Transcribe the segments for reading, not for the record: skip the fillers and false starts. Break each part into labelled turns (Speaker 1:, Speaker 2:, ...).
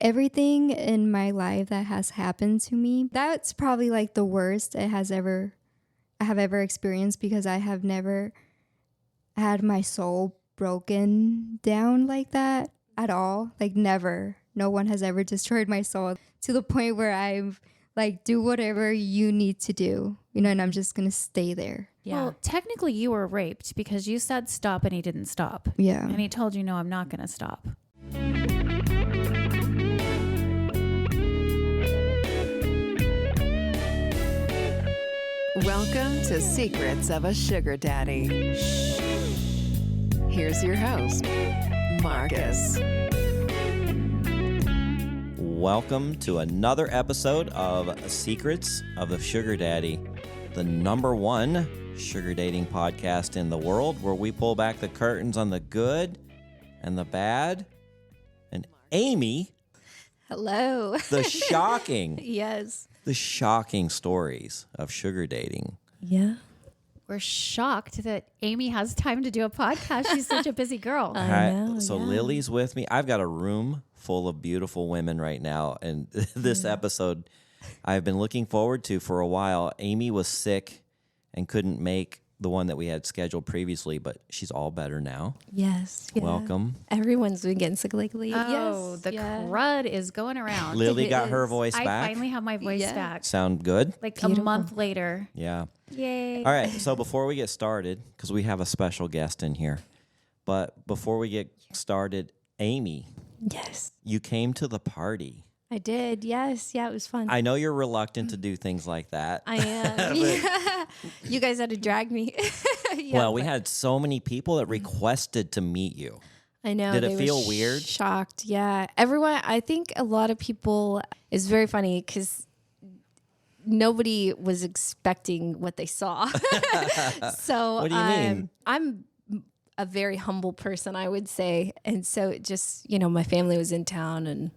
Speaker 1: everything in my life that has happened to me, that's probably like the worst I have ever experienced, because I have never had my soul broken down like that at all. Like never. No one has ever destroyed my soul to the point where I'm like, do whatever you need to do, and I'm just going to stay there.
Speaker 2: Yeah. Well, technically you were raped because you said stop and he didn't stop.
Speaker 1: Yeah.
Speaker 2: And he told you, no, I'm not going to stop.
Speaker 3: Welcome to Secrets of a Sugar Daddy. Here's your host, Marcus.
Speaker 4: Welcome to another episode of Secrets of the Sugar Daddy, the #1 sugar dating podcast in the world, where we pull back the curtains on the good and the bad. And Amy,
Speaker 1: hello.
Speaker 4: the shocking,
Speaker 1: yes,
Speaker 4: the shocking stories of sugar dating.
Speaker 1: Yeah.
Speaker 2: We're shocked that Amy has time to do a podcast. She's such a busy girl.
Speaker 1: I know,
Speaker 4: So
Speaker 1: yeah.
Speaker 4: Lily's with me. I've got a room full of beautiful women right now. And this episode I've been looking forward to for a while. Amy was sick and couldn't make the one that we had scheduled previously, but she's all better now.
Speaker 1: Yes. Yeah.
Speaker 4: Welcome.
Speaker 1: Everyone's been getting sick lately.
Speaker 2: Oh,
Speaker 1: yes.
Speaker 2: the crud is going around.
Speaker 4: Lily
Speaker 1: It
Speaker 4: got her
Speaker 1: is.
Speaker 4: voice
Speaker 2: I
Speaker 4: back.
Speaker 2: finally have my voice back.
Speaker 4: Sound good?
Speaker 2: Like
Speaker 1: Beautiful.
Speaker 2: a month later.
Speaker 4: Yeah.
Speaker 2: Yay.
Speaker 4: All right. So before we get started, because we have a special guest in here, but before we get started, Amy,
Speaker 1: Yes.
Speaker 4: you came to the party.
Speaker 1: I did. Yes. Yeah, it was fun.
Speaker 4: I know you're reluctant to do things like that.
Speaker 1: I am. Yeah. You guys had to drag me. Yeah,
Speaker 4: well, we had so many people that requested to meet you.
Speaker 1: I know.
Speaker 4: Did it
Speaker 1: they were
Speaker 4: feel weird?
Speaker 1: Shocked. Yeah. Everyone, I think a lot of people, it's very funny because nobody was expecting what they saw. So
Speaker 4: What do you mean?
Speaker 1: I'm a very humble person, I would say. And so it just, my family was in town and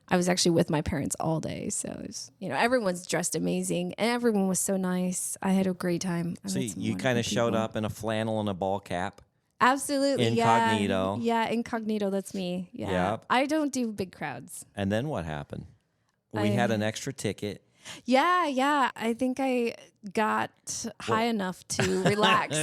Speaker 1: I was actually with my parents all day. So it was, everyone's dressed amazing and everyone was so nice. I had a great time.
Speaker 4: So you kind of showed up in a flannel and a ball cap.
Speaker 1: Absolutely.
Speaker 4: Incognito.
Speaker 1: Yeah, incognito. That's me. Yeah.
Speaker 4: Yep.
Speaker 1: I don't do big crowds.
Speaker 4: And then what happened? We had an extra ticket.
Speaker 1: Yeah. I think I got high enough to relax.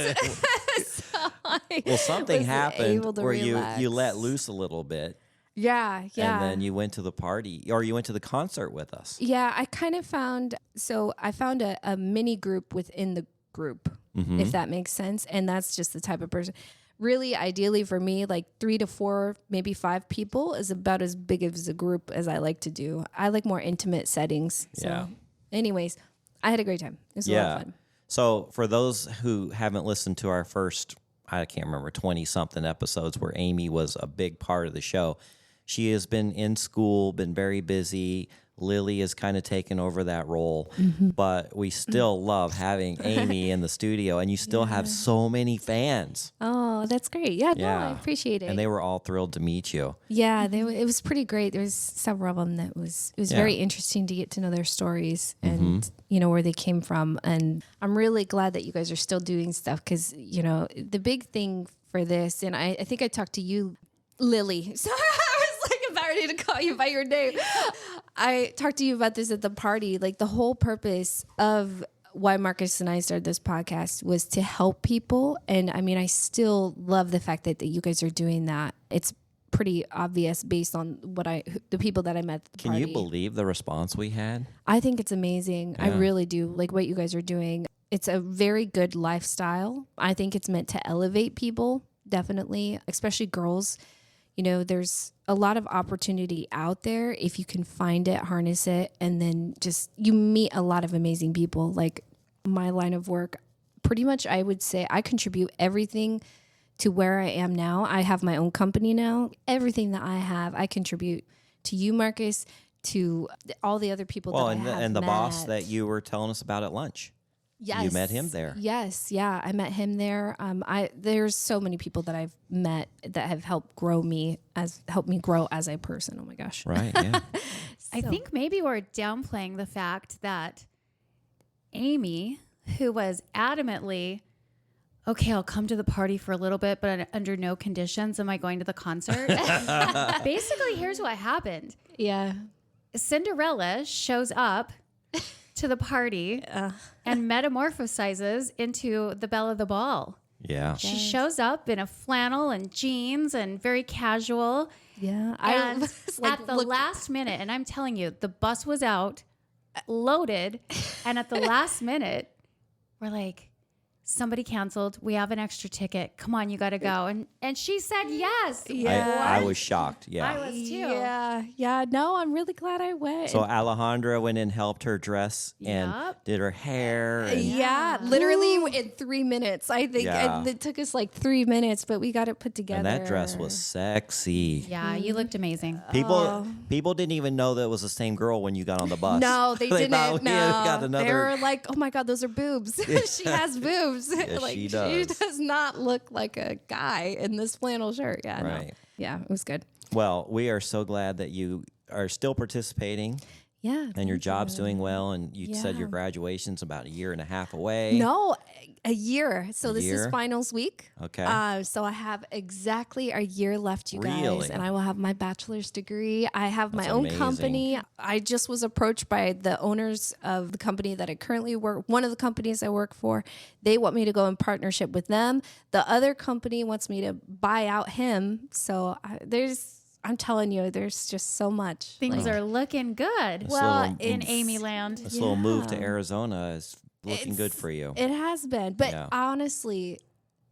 Speaker 4: Well, something happened where
Speaker 1: relax.
Speaker 4: you let loose a little bit.
Speaker 1: Yeah.
Speaker 4: And then you went to the party, or you went to the concert with us.
Speaker 1: Yeah, I kind of found a mini group within the group, if that makes sense. And that's just the type of person. Really, ideally for me, like 3 to 4, maybe 5 people is about as big as a group as I like to do. I like more intimate settings. So
Speaker 4: Yeah.
Speaker 1: anyways, I had a great time. It was a lot of fun.
Speaker 4: So for those who haven't listened to our first, I can't remember, 20-something episodes where Amy was a big part of the show, she has been in school, been very busy. Lily has kind of taken over that role, but we still love having Amy in the studio, and you still have so many fans.
Speaker 1: Oh, that's great. Yeah, no, I appreciate it.
Speaker 4: And they were all thrilled to meet you.
Speaker 1: Yeah, it was pretty great. There was several of them that it was very interesting to get to know their stories and where they came from. And I'm really glad that you guys are still doing stuff because the big thing for this, and I think I talked to you, Lily. Sorry, I was like about ready to call you by your name. I talked to you about this at the party. Like the whole purpose of why Marcus and I started this podcast was to help people. And I mean, I still love the fact that you guys are doing that. It's pretty obvious based on the people that I met at the party.
Speaker 4: Can you believe the response we had?
Speaker 1: I think it's amazing. Yeah. I really do. Like what you guys are doing. It's a very good lifestyle. I think it's meant to elevate people, definitely, especially girls. There's a lot of opportunity out there if you can find it, harness it, and then just you meet a lot of amazing people. Like my line of work, pretty much I would say I contribute everything to where I am now. I have my own company now. Everything that I have, I contribute to you, Marcus, to all the other people that I have
Speaker 4: and the
Speaker 1: met.
Speaker 4: boss that you were telling us about at lunch.
Speaker 1: Yes.
Speaker 4: You met him there.
Speaker 1: Yes. Yeah. I met him there. There's so many people that I've met that have helped me grow as a person. Oh my gosh.
Speaker 4: Right. Yeah.
Speaker 2: I think maybe we're downplaying the fact that Amy, who was adamantly okay, I'll come to the party for a little bit, but under no conditions am I going to the concert. Basically, here's what happened.
Speaker 1: Yeah.
Speaker 2: Cinderella shows up to the party and metamorphosizes into the belle of the ball.
Speaker 4: Yeah.
Speaker 2: She shows up in a flannel and jeans and very casual.
Speaker 1: Yeah.
Speaker 2: And
Speaker 1: like,
Speaker 2: at the last minute, and I'm telling you, the bus was out, loaded, and at the last minute, we're like, somebody canceled. We have an extra ticket. Come on, you got to go. And she said yes.
Speaker 4: I was shocked. Yeah.
Speaker 2: I was too.
Speaker 1: Yeah. Yeah. No, I'm really glad I went.
Speaker 4: So Alejandra went and helped her dress and did her hair. And
Speaker 1: yeah, literally in 3 minutes. I think it took us like 3 minutes, but we got it put together.
Speaker 4: And that dress was sexy.
Speaker 2: Yeah, you looked amazing.
Speaker 4: People didn't even know that it was the same girl when you got on the bus.
Speaker 1: No, they didn't.
Speaker 4: Thought we had got another.
Speaker 1: They were like, "Oh my God, those are boobs." She has boobs.
Speaker 4: Yes,
Speaker 1: like,
Speaker 4: she does.
Speaker 1: She does not look like a guy in this flannel shirt. Yeah,
Speaker 4: right.
Speaker 1: No. Yeah, it was good.
Speaker 4: Well, we are so glad that you are still participating.
Speaker 1: Yeah.
Speaker 4: And your job's doing well. And you said your graduation's about a year and a half away.
Speaker 1: No, a year. So this is finals week.
Speaker 4: Okay.
Speaker 1: So I have exactly a year left, you guys.
Speaker 4: Really?
Speaker 1: And I will have my bachelor's degree. I have
Speaker 4: That's
Speaker 1: my own
Speaker 4: amazing.
Speaker 1: company. I just was approached by the owners of the company that I currently work. One of the companies I work for, they want me to go in partnership with them. The other company wants me to buy out him. So I'm telling you, there's just so much.
Speaker 2: Things are looking good. In Amy land.
Speaker 4: This little move to Arizona is looking good for you.
Speaker 1: It has been. But honestly,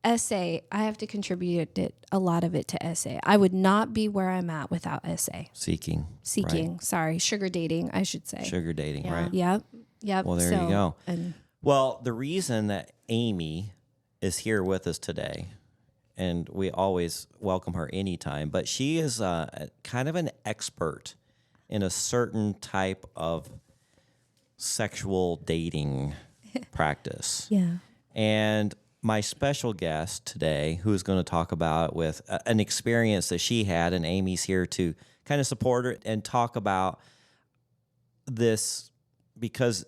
Speaker 1: SA, I have to contribute a lot of it to SA. I would not be where I'm at without SA.
Speaker 4: Seeking. Right.
Speaker 1: Sorry. Sugar dating, I should say.
Speaker 4: Sugar dating, right?
Speaker 1: Yep.
Speaker 4: Well, there you go. Well, the reason that Amy is here with us today, and we always welcome her anytime, but she is kind of an expert in a certain type of sexual dating practice.
Speaker 1: Yeah.
Speaker 4: And my special guest today, who's going to talk about with an experience that she had, and Amy's here to kind of support her and talk about this, because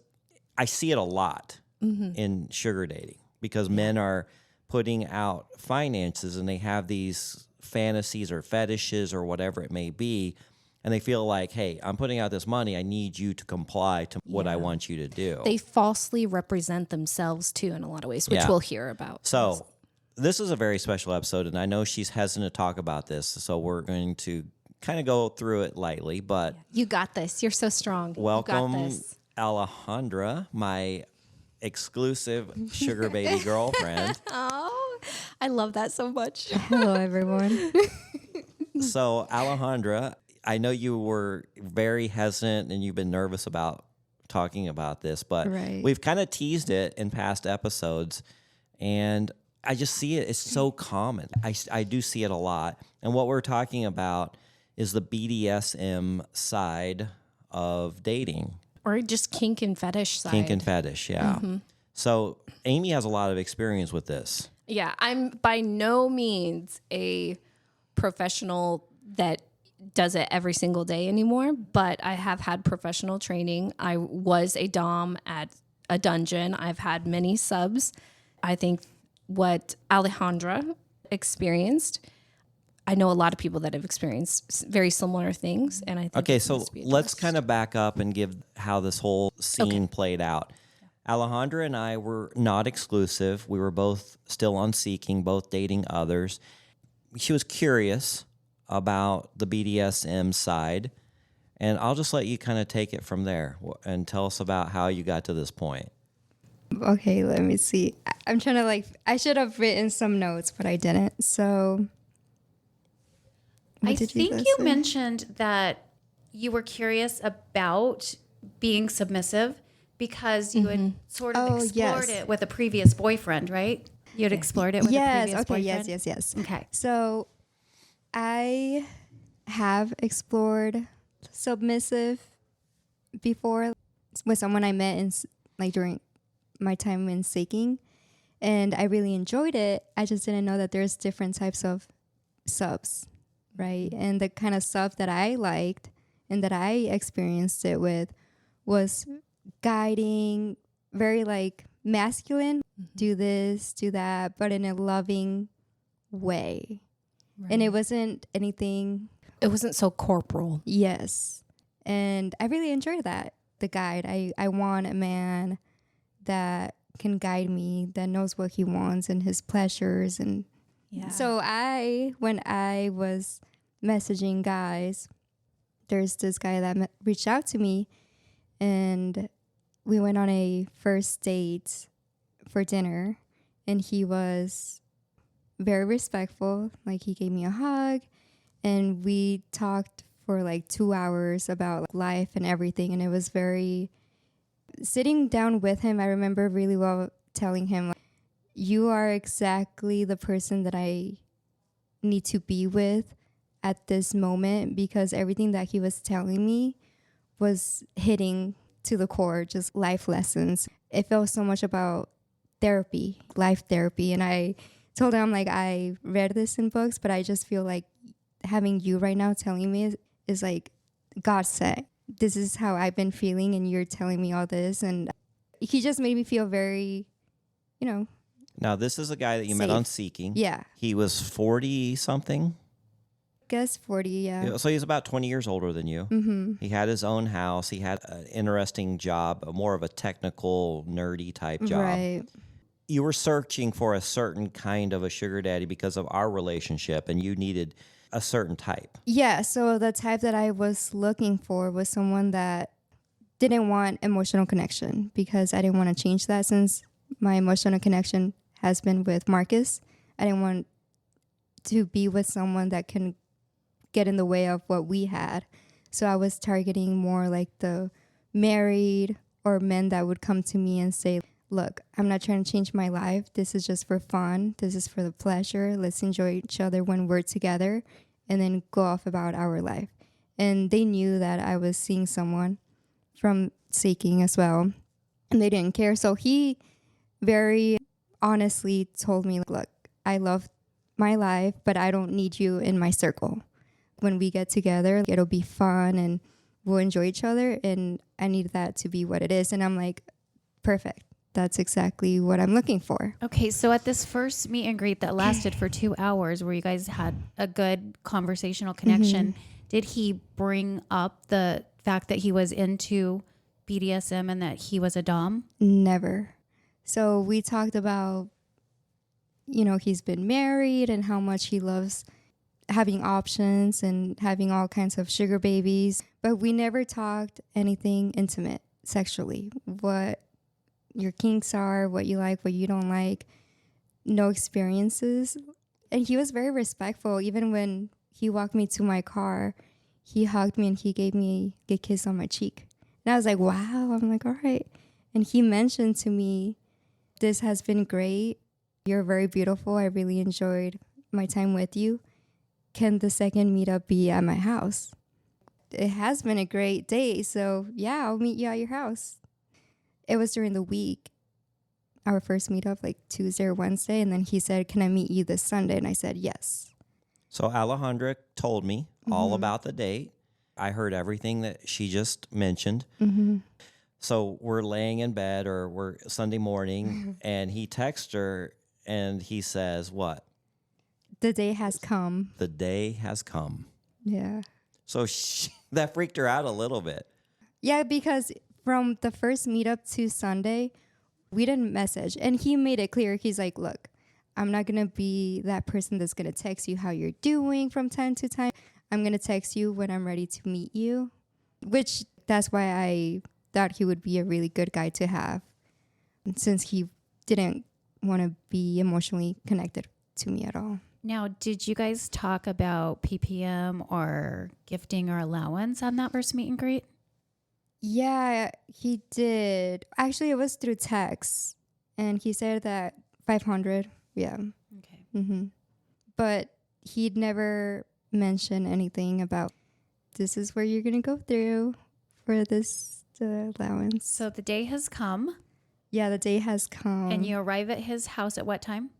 Speaker 4: I see it a lot in sugar dating, because men are putting out finances and they have these fantasies or fetishes or whatever it may be, and they feel like, hey, I'm putting out this money, I need you to comply to what I want you to do.
Speaker 1: They falsely represent themselves too in a lot of ways, which we'll hear about.
Speaker 4: So this is a very special episode, and I know she's hesitant to talk about this, so we're going to kind of go through it lightly, but
Speaker 1: you got this. You're so strong.
Speaker 4: welcome,
Speaker 1: You got this.
Speaker 4: Alejandra, my exclusive sugar baby girlfriend.
Speaker 1: Oh, I love that so much.
Speaker 5: Hello, everyone.
Speaker 4: So, Alejandra, I know you were very hesitant and you've been nervous about talking about this, but we've kind of teased it in past episodes, and I just see it. It's so common. I do see it a lot. And what we're talking about is the BDSM side of dating.
Speaker 1: Or just kink and fetish side.
Speaker 4: Kink and fetish, yeah. So Amy has a lot of experience with this.
Speaker 1: Yeah, I'm by no means a professional that does it every single day anymore, but I have had professional training. I was a dom at a dungeon. I've had many subs. I think what Alejandra experienced, I know a lot of people that have experienced very similar things, and I think
Speaker 4: okay, so let's kind of back up and give how this whole scene played out. Alejandra and I were not exclusive. We were both still on Seeking, both dating others. She was curious about the BDSM side, and I'll just let you kind of take it from there and tell us about how you got to this point.
Speaker 5: Okay, let me see. I'm trying to I should have written some notes, but I didn't. So
Speaker 2: I think you mentioned that you were curious about being submissive because you had sort of explored it with a previous boyfriend, right? You had explored it with a previous boyfriend?
Speaker 5: Yes.
Speaker 2: Okay.
Speaker 5: So I have explored submissive before with someone I met in during my time in Seeking, and I really enjoyed it. I just didn't know that there's different types of subs. Right. And the kind of stuff that I liked and that I experienced it with was guiding, very masculine, do this, do that, but in a loving way.
Speaker 1: Right.
Speaker 5: And it wasn't anything.
Speaker 1: It wasn't so corporal.
Speaker 5: Yes. And I really enjoyed that, the guide. I want a man that can guide me, that knows what he wants and his pleasures. And so when I was messaging guys, there's this guy that reached out to me, and we went on a first date for dinner, and he was very respectful. Like, he gave me a hug, and we talked for like 2 hours about life and everything. And it was very, sitting down with him, I remember really well telling him, like, you are exactly the person that I need to be with at this moment, because everything that he was telling me was hitting to the core, just life lessons. It felt so much about therapy, life therapy. And I told him, like, I read this in books, but I just feel like having you right now telling me is like God said, this is how I've been feeling, and you're telling me all this. And he just made me feel very,
Speaker 4: Now, this is a guy that you met
Speaker 5: safe.
Speaker 4: on Seeking.
Speaker 5: Yeah.
Speaker 4: He was 40 something.
Speaker 5: Guess 40, yeah.
Speaker 4: So he's about 20 years older than you.
Speaker 5: Mm-hmm.
Speaker 4: He had his own house. He had an interesting job, more of a technical, nerdy type job.
Speaker 5: Right.
Speaker 4: You were searching for a certain kind of a sugar daddy because of our relationship, and you needed a certain type.
Speaker 5: Yeah, so the type that I was looking for was someone that didn't want emotional connection, because I didn't want to change that since my emotional connection has been with Marcus. I didn't want to be with someone that can get in the way of what we had. So I was targeting more like the married or men that would come to me and say, look, I'm not trying to change my life. This is just for fun. This is for the pleasure. Let's enjoy each other when we're together, and then go off about our life. And they knew that I was seeing someone from Seeking as well, and they didn't care. So he very honestly told me, look, I love my life, but I don't need you in my circle. When we get together, it'll be fun and we'll enjoy each other, and I need that to be what it is. And I'm like, perfect. That's exactly what I'm looking for.
Speaker 2: Okay, so at this first meet and greet that lasted for 2 hours, where you guys had a good conversational connection, did he bring up the fact that he was into BDSM and that he was a dom?
Speaker 5: Never. So we talked about, he's been married and how much he loves having options and having all kinds of sugar babies. But we never talked anything intimate sexually. What your kinks are, what you like, what you don't like. No experiences. And he was very respectful. Even when he walked me to my car, he hugged me and he gave me a kiss on my cheek. And I was like, wow. I'm like, all right. And he mentioned to me, this has been great. You're very beautiful. I really enjoyed my time with you. Can the second meetup be at my house? It has been a great day. So yeah, I'll meet you at your house. It was during the week, our first meetup, like Tuesday or Wednesday. And then he said, can I meet you this Sunday? And I said, yes.
Speaker 4: So Alejandra told me all about the date. I heard everything that she just mentioned. So we're laying in bed, or we're Sunday morning, and he texts her and he says, what?
Speaker 5: The day has come.
Speaker 4: The day has come.
Speaker 5: Yeah.
Speaker 4: So that freaked her out a little bit.
Speaker 5: Yeah, because from the first meetup to Sunday, we didn't message. And he made it clear. He's like, look, I'm not going to be that person that's going to text you how you're doing from time to time. I'm going to text you when I'm ready to meet you, which that's why I thought he would be a really good guy to have, since he didn't want to be emotionally connected to me at all.
Speaker 2: Now, did you guys talk about PPM or gifting or allowance on that first meet and greet?
Speaker 5: Yeah, he did. Actually, it was through text, and he said that 500. Yeah.
Speaker 2: Okay.
Speaker 5: But he'd never mentioned anything about this is where you're going to go through for this allowance.
Speaker 2: So the day has come.
Speaker 5: Yeah, the day has come.
Speaker 2: And you arrive at his house at what time?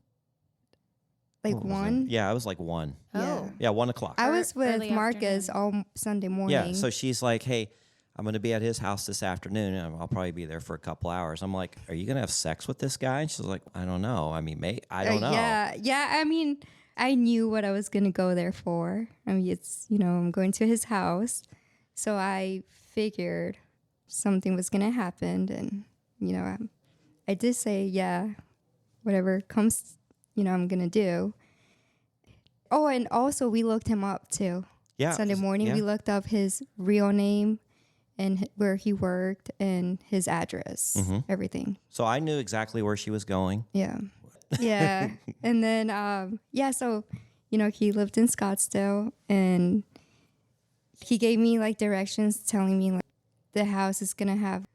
Speaker 5: Like
Speaker 4: What was
Speaker 5: 1?
Speaker 4: it? Yeah, I was like 1.
Speaker 5: Yeah.
Speaker 2: Oh.
Speaker 4: Yeah, 1 o'clock.
Speaker 5: I was with
Speaker 2: Early
Speaker 5: Marcus
Speaker 2: afternoon.
Speaker 5: all Sunday morning.
Speaker 4: Yeah, so she's like, hey, I'm going to be at his house this afternoon, and I'll probably be there for a couple hours. I'm like, are you going to have sex with this guy? And she's like, I don't know. I mean, I don't know.
Speaker 5: Yeah. I mean, I knew what I was going to go there for. I mean, it's, I'm going to his house. So I figured something was going to happen. And, I did say, yeah, whatever comes, I'm going to do. Oh, and also we looked him up too.
Speaker 4: Yeah.
Speaker 5: Sunday morning, we looked up his real name and where he worked and his address, everything.
Speaker 4: So I knew exactly where she was going.
Speaker 5: Yeah. Yeah. And then, so, he lived in Scottsdale and he gave me like directions telling me like the house is going to have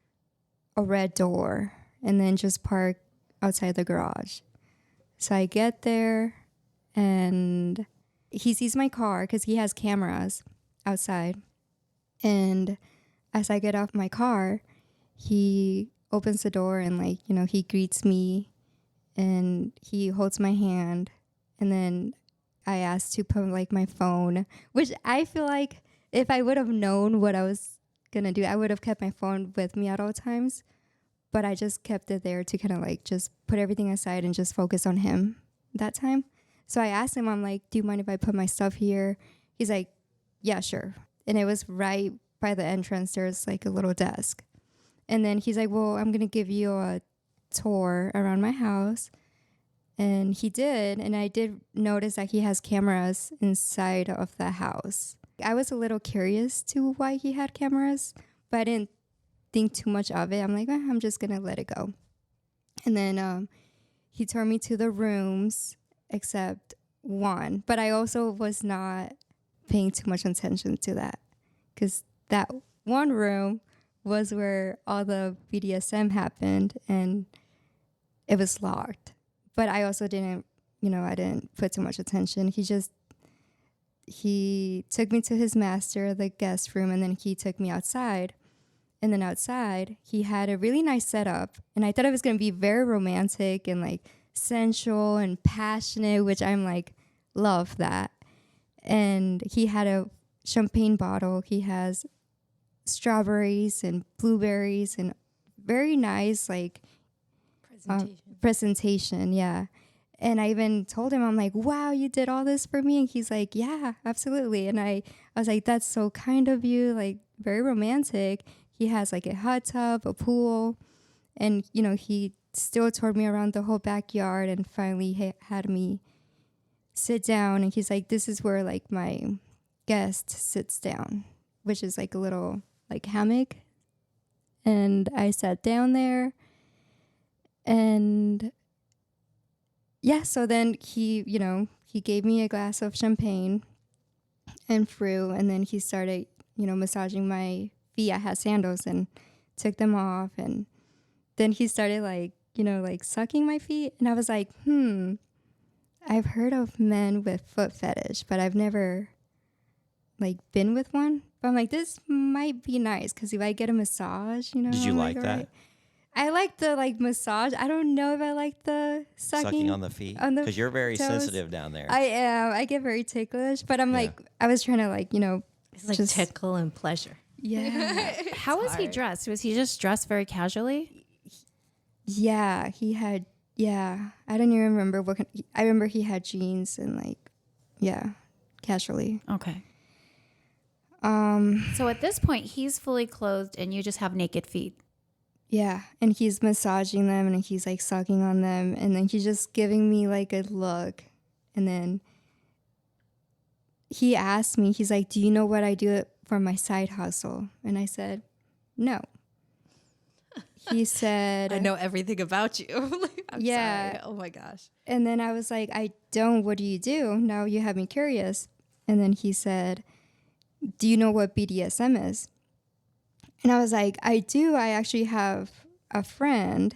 Speaker 5: a red door and then just park outside the garage. So I get there and he sees my car because he has cameras outside. And as I get off my car, he opens the door and he greets me and he holds my hand. And then I asked to put like my phone, which I feel like if I would have known what I was going to do, I would have kept my phone with me at all times. But I just kept it there to kind of like just put everything aside and just focus on him that time. So I asked him, I'm like, do you mind if I put my stuff here? He's like, yeah, sure. And it was right by the entrance. There's like a little desk. And then he's like, well, I'm going to give you a tour around my house. And he did. And I did notice that he has cameras inside of the house. I was a little curious to why he had cameras, but I didn't think too much of it. I'm like, I'm just going to let it go. And then he turned me to the rooms except one. But I also was not paying too much attention to that because that one room was where all the BDSM happened and it was locked. But I also didn't, I didn't put too much attention. He took me to his master, the guest room, and then he took me outside. And then outside, he had a really nice setup. And I thought it was going to be very romantic and like sensual and passionate, which I'm like, love that. And he had a champagne bottle. He has strawberries and blueberries and very nice like presentation. Yeah. And I even told him, I'm like, wow, you did all this for me. And he's like, yeah, absolutely. And I was like, that's so kind of you, like very romantic. He has like a hot tub, a pool. And, he still toured me around the whole backyard and finally had me sit down. And he's like, this is where like my guest sits down, which is like a little like hammock. And I sat down there and yeah, so then he gave me a glass of champagne and fruit, and then he started, massaging my feet. I had sandals and took them off, and then he started like sucking my feet, and I was like, I've heard of men with foot fetish, but I've never like been with one. But I'm like, this might be nice because if I get a massage,
Speaker 4: Did you
Speaker 5: I'm
Speaker 4: like
Speaker 5: like,
Speaker 4: that?
Speaker 5: right. I like the like massage. I don't know if I like the sucking
Speaker 4: on the feet? Because you're very
Speaker 5: toes.
Speaker 4: sensitive down there.
Speaker 5: I am. I get very ticklish, but I'm like, I was trying to like,
Speaker 1: It's like tickle and pleasure.
Speaker 5: Yeah.
Speaker 2: How was he dressed? Was he just dressed very casually?
Speaker 5: Yeah, he had. Yeah, I don't even remember I remember he had jeans and like, casually.
Speaker 2: Okay. So at this point, he's fully clothed and you just have naked feet.
Speaker 5: Yeah, and he's massaging them and he's like sucking on them and then he's just giving me like a look. And then he asked me, he's like, do you know what I do for my side hustle? And I said, no. He said,
Speaker 1: I know everything about you. I'm
Speaker 5: Yeah.
Speaker 1: sorry. Oh my gosh.
Speaker 5: And then I was like, I don't, what do you do? Now you have me curious. And then he said, do you know what BDSM is? And I was like, I do. I actually have a friend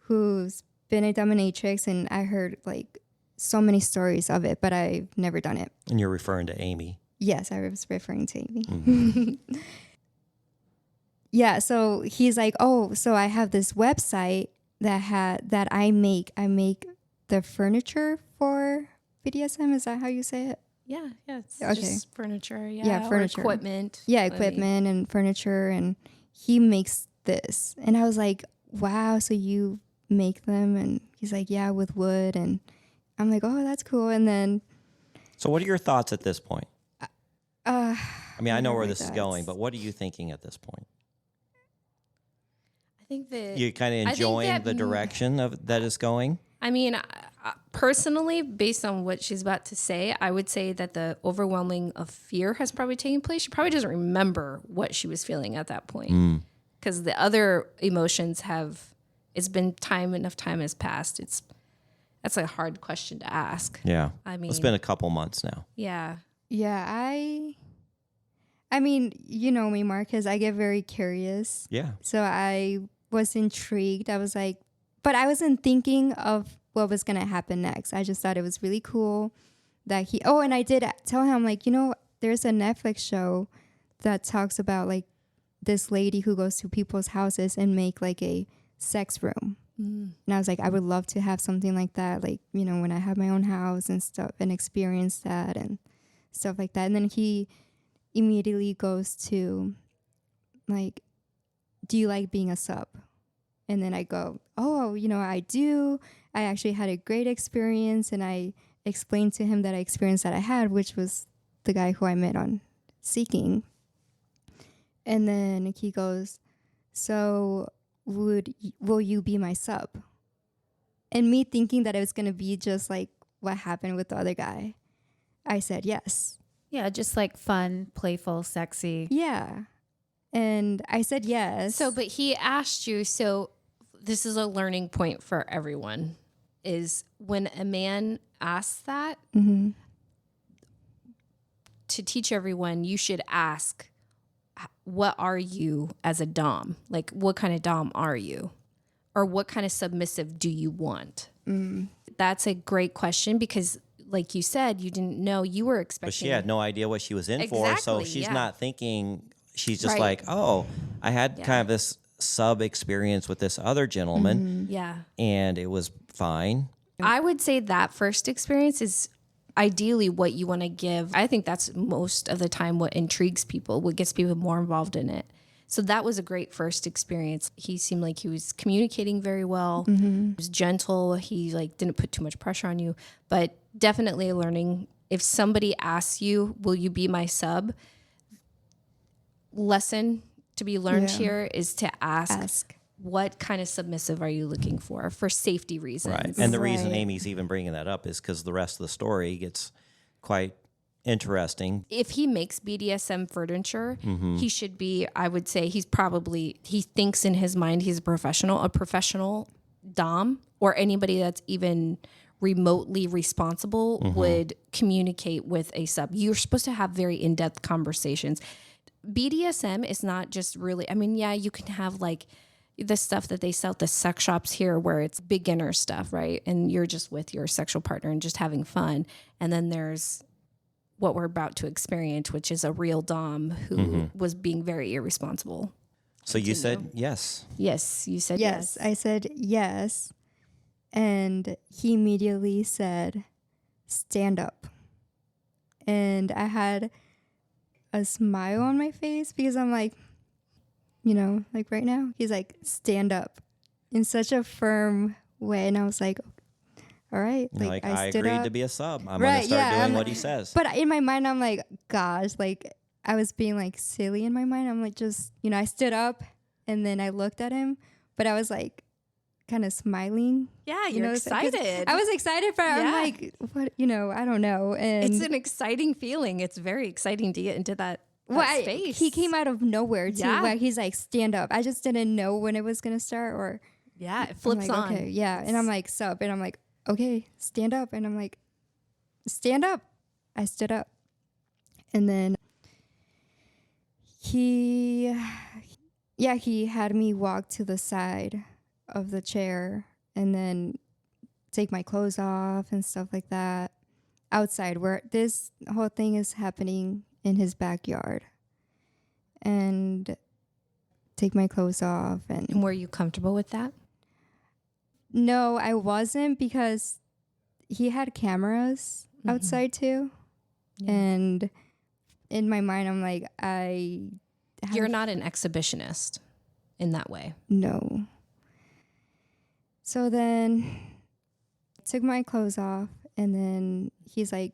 Speaker 5: who's been a dominatrix, and I heard like so many stories of it, but I've never done it.
Speaker 4: And you're referring to Amy.
Speaker 5: Yes, I was referring to Amy.
Speaker 4: Mm-hmm.
Speaker 5: Yeah, so he's like, oh, so I have this website that I make the furniture for BDSM. Is that how you say it?
Speaker 1: Yeah, it's
Speaker 5: Okay.
Speaker 1: just furniture.
Speaker 5: Yeah,
Speaker 1: or
Speaker 5: furniture.
Speaker 1: equipment.
Speaker 5: Yeah, equipment and furniture. And he makes this. And I was like, wow, so you make them? And he's like, yeah, with wood. And I'm like, oh, that's cool. And then
Speaker 4: So what are your thoughts at this point? I mean, I know where this is
Speaker 5: thoughts?
Speaker 4: going, but what are you thinking at this point?
Speaker 1: I think that
Speaker 4: You kind of
Speaker 1: I think
Speaker 4: enjoying
Speaker 1: that
Speaker 4: the direction of that is going?
Speaker 1: I mean, personally, based on what she's about to say, I would say that the overwhelming of fear has probably taken place. She probably doesn't remember what she was feeling at that point, because the other emotions have. It's been enough time has passed. That's a hard question to ask.
Speaker 4: Yeah.
Speaker 1: I mean,
Speaker 4: It's been a couple months now.
Speaker 1: Yeah.
Speaker 5: yeah, I mean, you know me, Marcus. I get very curious.
Speaker 4: Yeah.
Speaker 5: So I was intrigued. I was like, but I wasn't thinking of what was going to happen next. I just thought it was really cool that and I did tell him, like, you know, there's a Netflix show that talks about like this lady who goes to people's houses and make like a sex room. And I was like, I would love to have something like that. Like, you know, when I have my own house and stuff and experience that and stuff like that. And then he immediately goes to like, do you like being a sub? And then I go, oh, you know, I do. I actually had a great experience. And I explained to him that experience that I had, which was the guy who I met on Seeking. And then he goes, so will you be my sub? And me thinking that it was going to be just like what happened with the other guy, I said yes.
Speaker 2: Yeah, just like fun, playful, sexy.
Speaker 5: Yeah. And I said yes.
Speaker 1: So, but he asked you, so this is a learning point for everyone, is when a man asks that,
Speaker 5: Mm-hmm.
Speaker 1: to teach everyone, you should ask, what are you as a dom? Like, what kind of dom are you? Or what kind of submissive do you want? That's a great question because, like you said, you didn't know, you were expecting.
Speaker 4: But she had no idea what she was in for. So
Speaker 1: Exactly,
Speaker 4: she's
Speaker 1: yeah.
Speaker 4: not thinking, she's just
Speaker 1: Right.
Speaker 4: like, oh, I had kind of this sub experience with this other gentleman
Speaker 1: Yeah.
Speaker 4: and it was fine.
Speaker 1: I would say that first experience is ideally what you want to give. I think that's most of the time what intrigues people, what gets people more involved in it. So that was a great first experience. He seemed like he was communicating very well. He was gentle. He like didn't put too much pressure on you, but definitely a learning. If somebody asks you, will you be my sub? Lesson to be learned here is to ask. What kind of submissive are you looking for safety reasons?
Speaker 4: Right. And the reason
Speaker 5: Right.
Speaker 4: Amy's even bringing that up is because the rest of the story gets quite interesting.
Speaker 1: If he makes BDSM furniture, he should be, I would say he thinks in his mind he's a professional dom, or anybody that's even remotely responsible would communicate with a sub. You're supposed to have very in-depth conversations. BDSM is not just really, I mean, yeah, you can have like the stuff that they sell at the sex shops here where it's beginner stuff, right? And you're just with your sexual partner and just having fun. And then there's what we're about to experience, which is a real dom who was being very irresponsible.
Speaker 4: So you said yes.
Speaker 1: Yes, you said
Speaker 5: Yes,
Speaker 1: yes.
Speaker 5: I said yes. And he immediately said, stand up. And I had a smile on my face because I'm like, you know, like right now, he's like, stand up in such a firm way. And I was like, all right.
Speaker 4: Like I
Speaker 5: stood
Speaker 4: agreed
Speaker 5: up.
Speaker 4: to be a sub. I'm
Speaker 5: Right,
Speaker 4: going to start
Speaker 5: yeah,
Speaker 4: doing
Speaker 5: I'm
Speaker 4: what
Speaker 5: like-
Speaker 4: he says.
Speaker 5: But in my mind, I'm like, gosh, like I was being like silly in my mind. I'm like, just, you know, I stood up and then I looked at him, but I was like kind of smiling.
Speaker 1: Yeah,
Speaker 5: you
Speaker 1: you're
Speaker 5: know, 'cause
Speaker 1: excited.
Speaker 5: I was excited, but I'm
Speaker 1: Yeah.
Speaker 5: like, what, you know, I don't know. And
Speaker 1: It's an exciting feeling. It's very exciting to get into that space.
Speaker 5: he came out of nowhere too.
Speaker 1: Yeah.
Speaker 5: Like he's like, stand up. I just didn't know when it was going to start or
Speaker 1: Yeah, it
Speaker 5: I'm
Speaker 1: flips
Speaker 5: like,
Speaker 1: on.
Speaker 5: Okay, yeah. And I'm like, sub. And I'm like, okay, stand up. And I'm like, stand up. I stood up. And then he had me walk to the side of the chair and then take my clothes off and stuff like that outside where this whole thing is happening in his backyard. And take my clothes off
Speaker 1: And were you comfortable with that?
Speaker 5: no, I wasn't because he had cameras outside too.
Speaker 1: Yeah.
Speaker 5: And in my mind, I'm like,
Speaker 1: You're not an exhibitionist. in that way?
Speaker 5: No. So then I took my clothes off, and then he's like,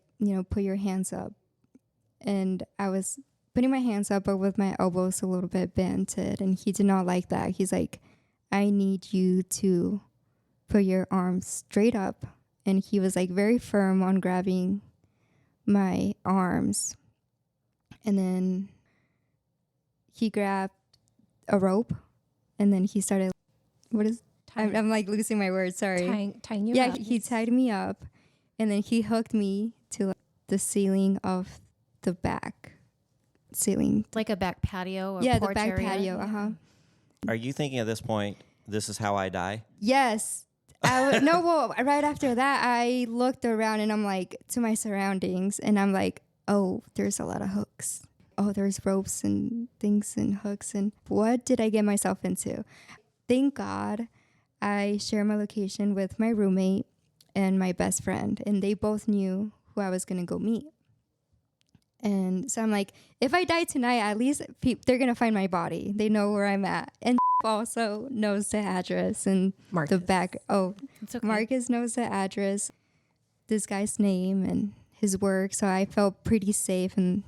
Speaker 5: put your hands up. And I was putting my hands up, but with my elbows a little bit bented, and he did not like that. He's like, I need you to put your arms straight up. And he was like very firm on grabbing my arms. And then he grabbed a rope, and then he started, I'm like losing my words, sorry.
Speaker 1: Tying you up.
Speaker 5: He tied me up, and then he hooked me to the ceiling of the back ceiling.
Speaker 2: Like a back patio or
Speaker 5: the
Speaker 2: porch
Speaker 5: back
Speaker 2: area?
Speaker 5: patio, uh-huh.
Speaker 4: Are you thinking at this point, this is how I die?
Speaker 5: Yes. Well, right after that, I looked around, and I'm like, to my surroundings, and I'm like, oh, there's a lot of hooks. Oh, there's ropes and things and hooks, and what did I get myself into? Thank God I share my location with my roommate and my best friend, and they both knew who I was going to go meet. And so I'm like, if I die tonight, at least they're going to find my body. They know where I'm at. And also knows the address and
Speaker 1: Marcus.
Speaker 5: the back. Oh,
Speaker 2: It's okay.
Speaker 5: Marcus knows the address, this guy's name and his work. So I felt pretty safe and,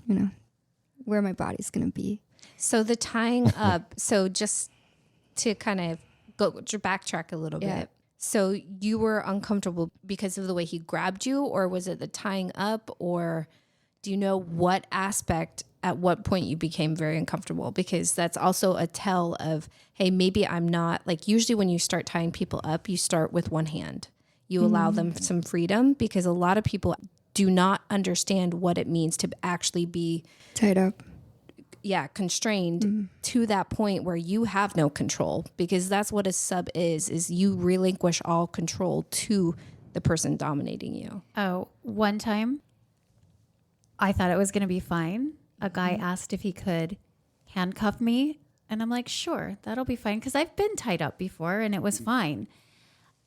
Speaker 5: where my body's going to be.
Speaker 1: So the tying up, so just to kind of backtrack a little bit. So you were uncomfortable because of the way he grabbed you, or was it the tying up, or do you know what aspect at what point you became very uncomfortable? Because that's also a tell of, hey, maybe I'm not, like usually when you start tying people up, you start with one hand. You allow them some freedom, because a lot of people do not understand what it means to actually be
Speaker 5: Tied up.
Speaker 1: Constrained to that point where you have no control, because that's what a sub is you relinquish all control to the person dominating you.
Speaker 2: Oh, one time I thought it was going to be fine. A guy asked if he could handcuff me, and I'm like, sure, that'll be fine, because I've been tied up before and it was fine.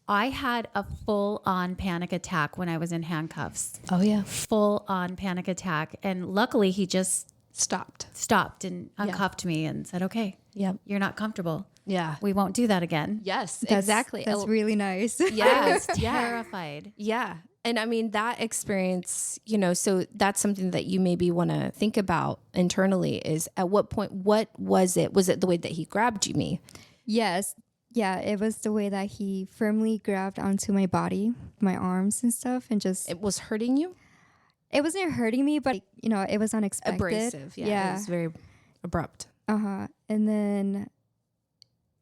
Speaker 2: I had a full-on panic attack when I was in handcuffs.
Speaker 1: Oh yeah.
Speaker 2: Full-on panic attack. And luckily he just stopped and uncuffed me and said, okay,
Speaker 1: Yep.
Speaker 2: you're not comfortable.
Speaker 1: Yeah.
Speaker 2: We won't do that again.
Speaker 1: Yes,
Speaker 5: That's,
Speaker 1: exactly.
Speaker 5: That's really nice.
Speaker 1: Yeah.
Speaker 2: I was terrified.
Speaker 1: Yeah. And I mean, that experience, so that's something that you maybe want to think about internally is at what point, what was it? Was it the way that he grabbed me?
Speaker 5: Yes. Yeah, it was the way that he firmly grabbed onto my body, my arms and stuff, and just...
Speaker 1: It was hurting you?
Speaker 5: It wasn't hurting me, but, it was unexpected.
Speaker 1: Abrasive. Yeah. It was very abrupt.
Speaker 5: Uh-huh. And then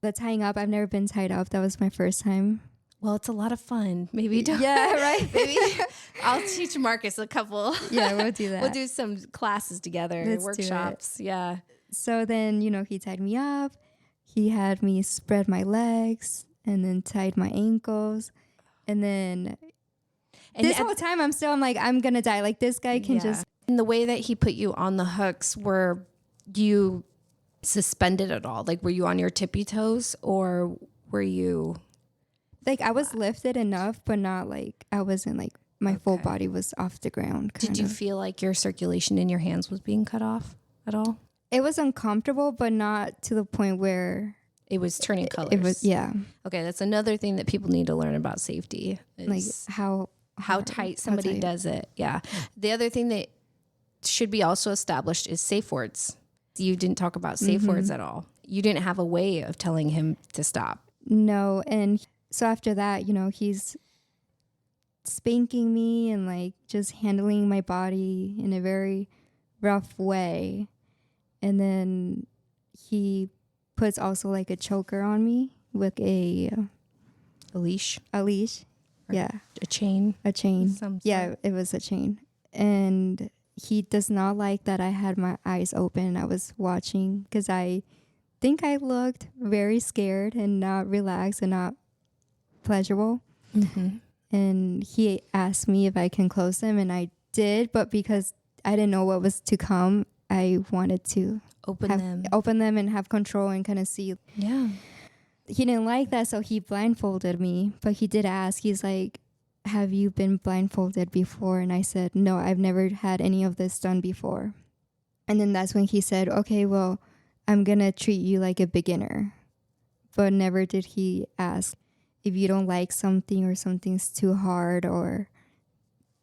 Speaker 5: the tying up, I've never been tied up. That was my first time.
Speaker 1: Well, it's a lot of fun. Maybe don't.
Speaker 5: Yeah, right.
Speaker 1: Maybe I'll teach Marcus a couple.
Speaker 5: Yeah, we'll do that.
Speaker 1: We'll do some classes together,
Speaker 5: Let's do
Speaker 1: workshops. Yeah.
Speaker 5: So then, he tied me up. He had me spread my legs and then tied my ankles. And then this whole time I'm like, I'm going to die. Like this guy can just...
Speaker 1: And the way that he put you on the hooks, were you suspended at all? Like, were you on your tippy toes, or were you...
Speaker 5: Like I was lifted enough, but not like I wasn't like my full body was off the ground.
Speaker 1: Did you feel like your circulation in your hands was being cut off at all?
Speaker 5: It was uncomfortable, but not to the point where
Speaker 1: it was turning colors.
Speaker 5: It was, yeah.
Speaker 1: Okay, that's another thing that people need to learn about safety.
Speaker 5: Like how
Speaker 1: tight somebody does it. Yeah. The other thing that should be also established is safe words. You didn't talk about safe words at all. You didn't have a way of telling him to stop.
Speaker 5: No, and so after that, he's spanking me and like just handling my body in a very rough way. And then he puts also like a choker on me with a
Speaker 1: leash.
Speaker 5: Yeah.
Speaker 1: A chain.
Speaker 5: Yeah, it was a chain. And he does not like that I had my eyes open. I was watching because I think I looked very scared and not relaxed and not pleasurable. And he asked me if I can close them, and I did, but because I didn't know what was to come, I wanted to open them and have control and kind of see.
Speaker 1: Yeah.
Speaker 5: He didn't like that, so he blindfolded me, but he did ask. He's like, have you been blindfolded before? And I said, no, I've never had any of this done before. And then that's when he said, okay, well, I'm gonna treat you like a beginner. but never did he ask if you don't like something or something's too hard, or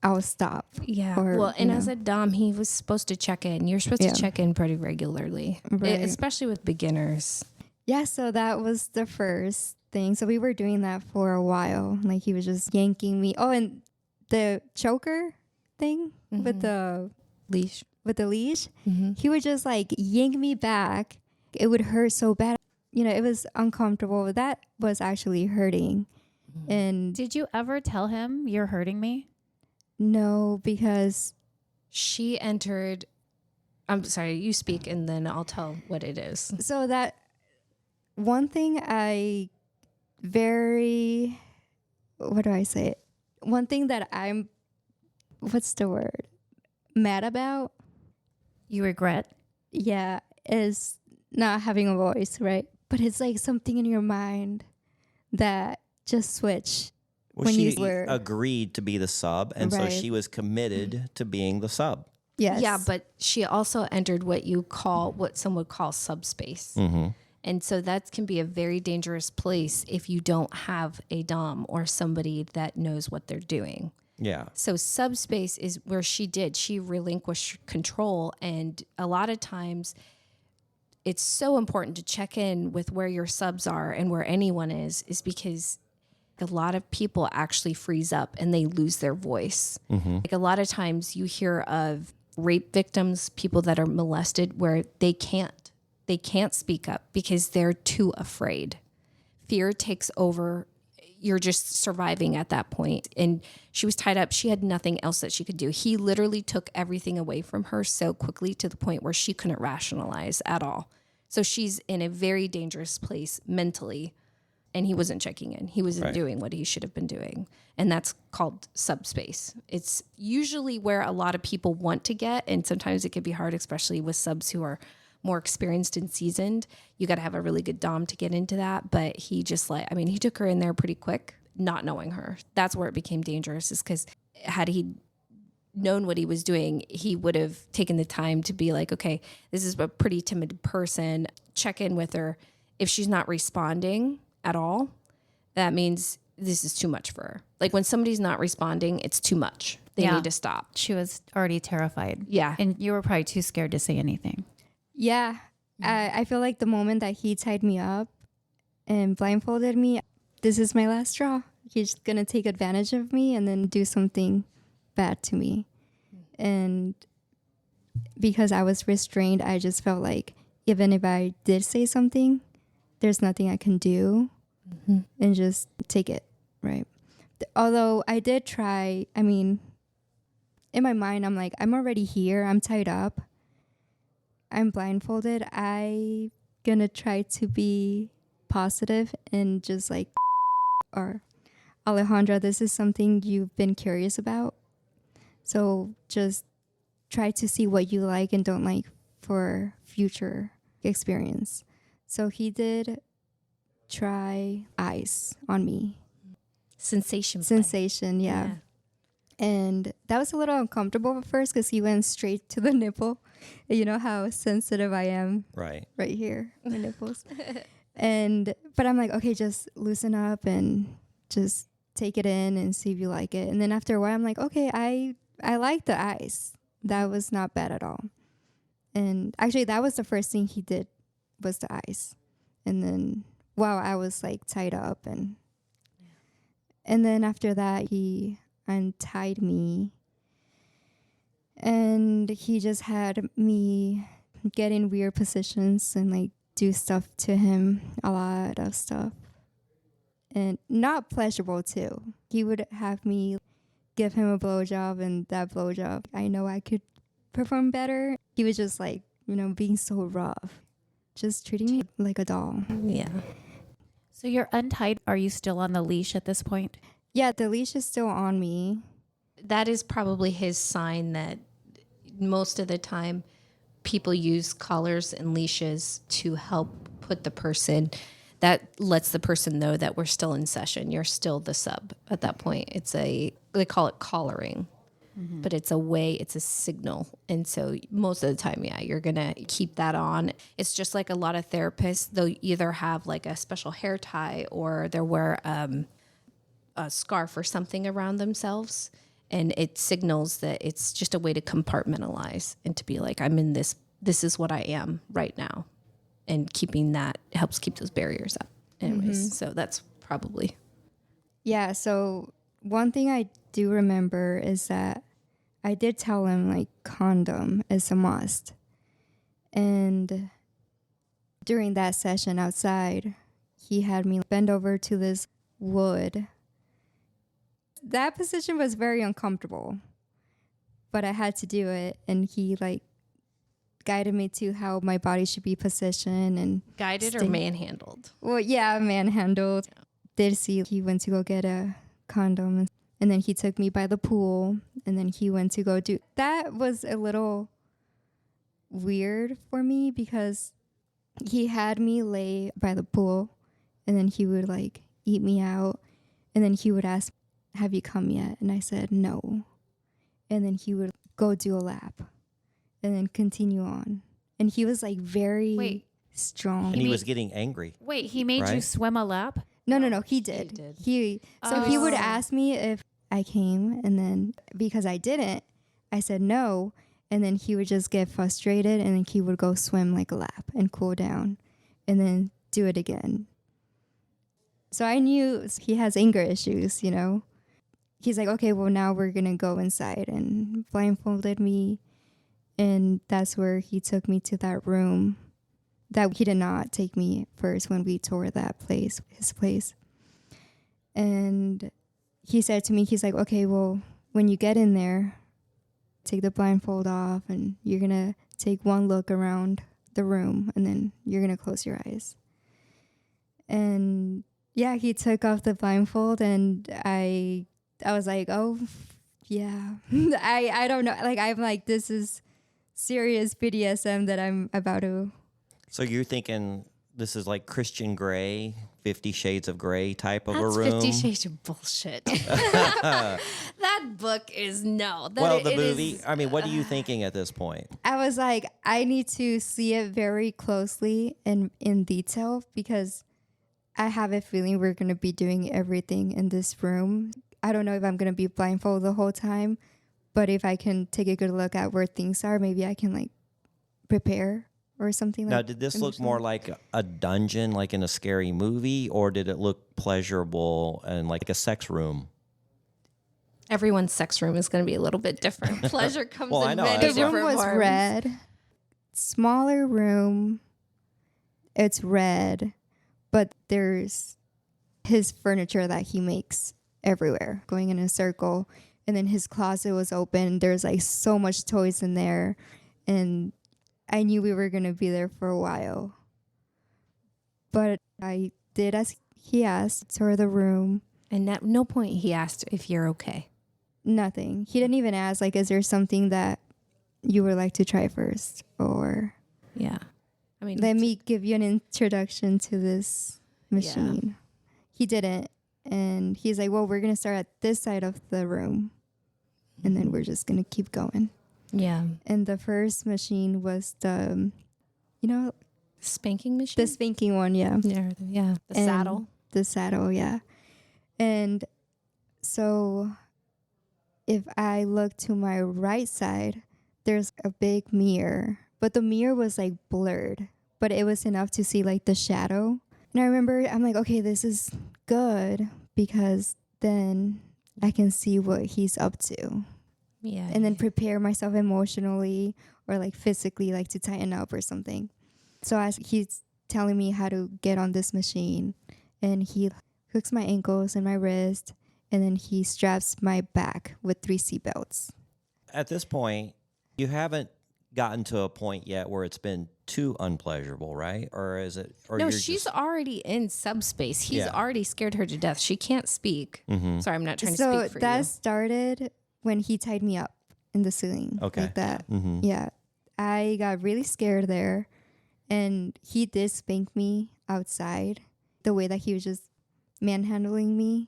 Speaker 5: I'll stop.
Speaker 1: Yeah.
Speaker 5: Or,
Speaker 1: Well, and as a dom, he was supposed to check in. You're supposed to check in pretty regularly,
Speaker 5: Right.
Speaker 1: especially with beginners.
Speaker 5: Yeah, so that was the first thing. So we were doing that for a while. Like he was just yanking me. Oh, and the choker thing with the
Speaker 1: Leash.
Speaker 5: leash, he would just like yank me back. It would hurt so bad. It was uncomfortable. That was actually hurting. And
Speaker 2: Did you ever tell him you're hurting me?
Speaker 5: no, because
Speaker 1: She entered. I'm sorry, you speak and then I'll tell what it is.
Speaker 5: so that one thing what do I say? One thing that I'm, what's the word? Mad about?
Speaker 2: You regret?
Speaker 5: Yeah, is not having a voice, right? But it's like something in your mind that just switched.
Speaker 4: Well,
Speaker 5: When
Speaker 4: she
Speaker 5: you were-
Speaker 4: agreed to be the sub, and so
Speaker 5: Right.
Speaker 4: she was committed to being the sub.
Speaker 5: Yes.
Speaker 1: Yeah, but she also entered what some would call subspace. And so that can be a very dangerous place if you don't have a dom or somebody that knows what they're doing.
Speaker 4: Yeah.
Speaker 1: So subspace is where she relinquished control. And a lot of times it's so important to check in with where your subs are and where anyone is because a lot of people actually freeze up and they lose their voice. Like a lot of times you hear of rape victims, people that are molested, where they can't speak up because they're too afraid. Fear takes over. You're just surviving at that point. And she was tied up. She had nothing else that she could do. He literally took everything away from her so quickly to the point where she couldn't rationalize at all. So she's in a very dangerous place mentally. And he wasn't checking in. He wasn't doing what he should have been doing. And that's called subspace. It's usually where a lot of people want to get. And sometimes it can be hard, especially with subs who are more experienced and seasoned. You got to have a really good dom to get into that. But he just he took her in there pretty quick, not knowing her. That's where it became dangerous, is because had he known what he was doing, he would have taken the time to be like, okay, this is a pretty timid person. Check in with her. If she's not responding at all, that means this is too much for her. Like when somebody's not responding, it's too much. They need to stop.
Speaker 2: She was already terrified.
Speaker 1: Yeah.
Speaker 2: And you were probably too scared to say anything.
Speaker 5: Yeah. I feel like the moment that he tied me up and blindfolded me, this is my last straw. He's going to take advantage of me and then do something bad to me. And because I was restrained, I just felt like even if I did say something, there's nothing I can do and just take it, right? Although I did try, in my mind, I'm like, I'm already here. I'm tied up. I'm blindfolded. I'm going to try to be positive and just like, or Alejandra, this is something you've been curious about. So just try to see what you like and don't like for future experience. So he did try ice on me.
Speaker 1: Sensation.
Speaker 5: Yeah. And that was a little uncomfortable at first because he went straight to the nipple. You know how sensitive I am
Speaker 4: Right
Speaker 5: here, my nipples. But I'm like, okay, just loosen up and just take it in and see if you like it. And then after a while, I'm like, okay, I like the ice. That was not bad at all. And actually, that was the first thing he did was the ice. And then while I was like tied up and then after that, he untied me and he just had me get in weird positions and like do stuff to him, a lot of stuff, and not pleasurable too. He would have me give him a blowjob, and that blowjob, I know I could perform better. He was just like, being so rough, just treating me like a doll.
Speaker 1: Yeah.
Speaker 2: So you're untied. Are you still on the leash at this point?
Speaker 5: Yeah, the leash is still on me.
Speaker 1: That is probably his sign that most of the time people use collars and leashes to help put the person, that lets the person know that we're still in session. You're still the sub at that point. They call it collaring. but it's a signal. And so most of the time, yeah, you're going to keep that on. It's just like a lot of therapists, they'll either have like a special hair tie or they'll wear a scarf or something around themselves. And it signals that it's just a way to compartmentalize and to be like, I'm in this is what I am right now. And keeping that helps keep those barriers up. Anyways, so that's probably.
Speaker 5: Yeah, so one thing I do remember is that I did tell him like condom is a must. And during that session outside, he had me bend over to this wood. That position was very uncomfortable, but I had to do it. And he like guided me to how my body should be positioned and
Speaker 1: Guided or manhandled?
Speaker 5: Well, yeah, manhandled. Did see he went to go get a condom, and then he took me by the pool, and then he went to go do. That was a little weird for me because he had me lay by the pool, and then he would like eat me out, and then he would ask, "Have you come yet?" And I said no, and then he would go do a lap, and then continue on, and he was like very strong.
Speaker 4: And he was getting angry.
Speaker 2: Wait, he made you
Speaker 4: Right?
Speaker 2: swim a lap?
Speaker 5: No, he did. He would ask me if I came, and then because I didn't, I said no, and then he would just get frustrated, and then he would go swim like a lap and cool down, and then do it again. So I knew he has anger issues, you know. He's like, okay, well now we're gonna go inside, and blindfolded me, and that's where he took me to that room. That he did not take me first when we toured that place, his place. And he said to me, he's like, okay, well, when you get in there, take the blindfold off and you're going to take one look around the room and then you're going to close your eyes. And yeah, he took off the blindfold and I was like, oh, yeah. I don't know. Like, I'm like, this is serious BDSM that I'm about to...
Speaker 4: So you're thinking this is like Christian Grey, 50 Shades of Grey type of
Speaker 1: That's
Speaker 4: a room?
Speaker 1: 50 Shades of bullshit. That book is no.
Speaker 4: Well, the movie, I mean, what are you thinking at this point?
Speaker 5: I was like, I need to see it very closely and in detail because I have a feeling we're going to be doing everything in this room. I don't know if I'm going to be blindfolded the whole time, but if I can take a good look at where things are, maybe I can like prepare or something.
Speaker 4: Now,
Speaker 5: like
Speaker 4: did this look more like a dungeon, like in a scary movie, or did it look pleasurable and like a sex room?
Speaker 1: Everyone's sex room is going to be a little bit different. Pleasure comes
Speaker 4: Well, I
Speaker 1: in
Speaker 4: know.
Speaker 1: many
Speaker 5: The
Speaker 1: different
Speaker 5: room was
Speaker 1: forms.
Speaker 5: red, smaller room. It's red, but there's his furniture that he makes everywhere, going in a circle. And then his closet was open. There's like so much toys in there, and I knew we were gonna be there for a while. But I did as he asked, tour the room.
Speaker 1: And at no point he asked if you're okay.
Speaker 5: Nothing. He didn't even ask, like, is there something that you would like to try first? Or
Speaker 1: Yeah. I mean,
Speaker 5: let me give you an introduction to this machine. He didn't. And he's like, well, we're going to start at this side of the room. And then we're just going to keep going.
Speaker 1: yeah.
Speaker 5: And the first machine was the,
Speaker 1: Spanking machine?
Speaker 5: the spanking one, yeah.
Speaker 1: Yeah. The
Speaker 5: And
Speaker 1: saddle.
Speaker 5: The saddle, yeah. And so if I look to my right side, there's a big mirror. But the mirror was like blurred. But it was enough to see like the shadow. And I remember I'm like, okay, this is good because then I can see what he's up to.
Speaker 1: Yeah.
Speaker 5: And then prepare myself emotionally or like physically, like to tighten up or something. So as he's telling me how to get on this machine, and he hooks my ankles and my wrist, and then he straps my back with 3 seatbelts.
Speaker 4: At this point, you haven't gotten to a point yet where it's been too unpleasurable, right? Or is it? Or
Speaker 1: No,
Speaker 4: you're
Speaker 1: she's
Speaker 4: just,
Speaker 1: already in subspace. He's
Speaker 4: Yeah.
Speaker 1: already scared her to death. She can't speak. Sorry, I'm not trying to
Speaker 5: So
Speaker 1: speak for
Speaker 5: that
Speaker 1: you.
Speaker 5: started when he tied me up in the ceiling.
Speaker 4: Okay.
Speaker 5: Like that. Yeah. I got really scared there. And he did spank me outside. The way that he was just manhandling me,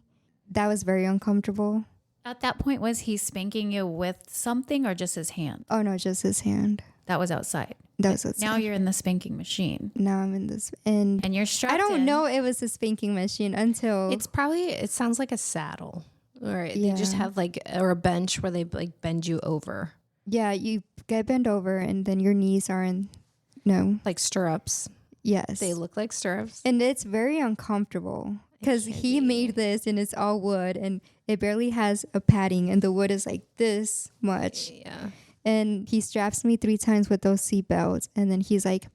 Speaker 5: that was very uncomfortable.
Speaker 2: At that point, was he spanking you with something or just his hand?
Speaker 5: Oh no, just his hand.
Speaker 2: That was outside.
Speaker 5: That was outside.
Speaker 2: Now you're in the spanking machine.
Speaker 5: Now I'm in this, and
Speaker 2: And you're strapped
Speaker 5: I don't
Speaker 2: in.
Speaker 5: know it was a spanking machine until
Speaker 1: It sounds like a saddle. Or they just
Speaker 5: Yeah.
Speaker 1: have or a bench where they like bend you over.
Speaker 5: yeah, you get bent over, and then your knees are in
Speaker 1: Like stirrups.
Speaker 5: yes,
Speaker 1: They look like stirrups.
Speaker 5: and it's very uncomfortable because he made this and it's all wood and it barely has a padding and the wood is like this much.
Speaker 1: Yeah.
Speaker 5: And he straps me 3 times with those seat belts. And then he's like,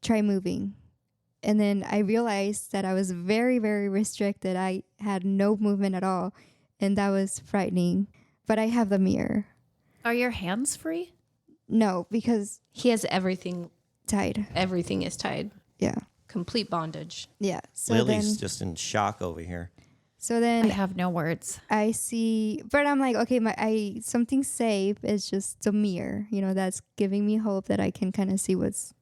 Speaker 5: try moving. And then I realized that I was very, very restricted. I had no movement at all. And that was frightening. But I have the mirror.
Speaker 2: Are your hands free?
Speaker 5: No, because
Speaker 1: He has everything.
Speaker 5: tied.
Speaker 1: Everything is tied.
Speaker 5: Yeah.
Speaker 1: Complete bondage.
Speaker 5: Yeah. So
Speaker 4: Lily's
Speaker 5: then,
Speaker 4: just in shock over here.
Speaker 5: so
Speaker 2: I
Speaker 5: then
Speaker 2: have no words.
Speaker 5: I see, but I'm like, okay, something safe is just the mirror. That's giving me hope that I can kind of see what's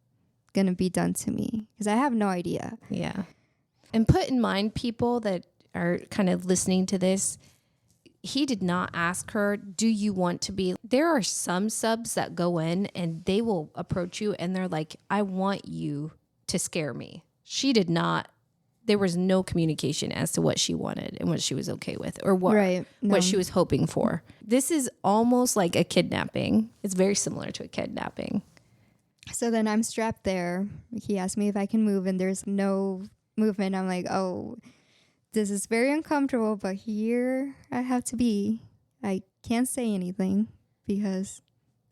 Speaker 5: going to be done to me because I have no idea.
Speaker 1: Yeah. And put in mind, people that are kind of listening to this, he did not ask her, do you want to be? There are some subs that go in and they will approach you and they're like, I want you to scare me. She did not. There was no communication as to what she wanted and what she was okay with or what,
Speaker 5: Right. No.
Speaker 1: what she was hoping for. This is almost like a kidnapping. It's very similar to a kidnapping.
Speaker 5: So then I'm strapped there. He asked me if I can move, and there's no movement. I'm like, oh, this is very uncomfortable, but here I have to be. I can't say anything because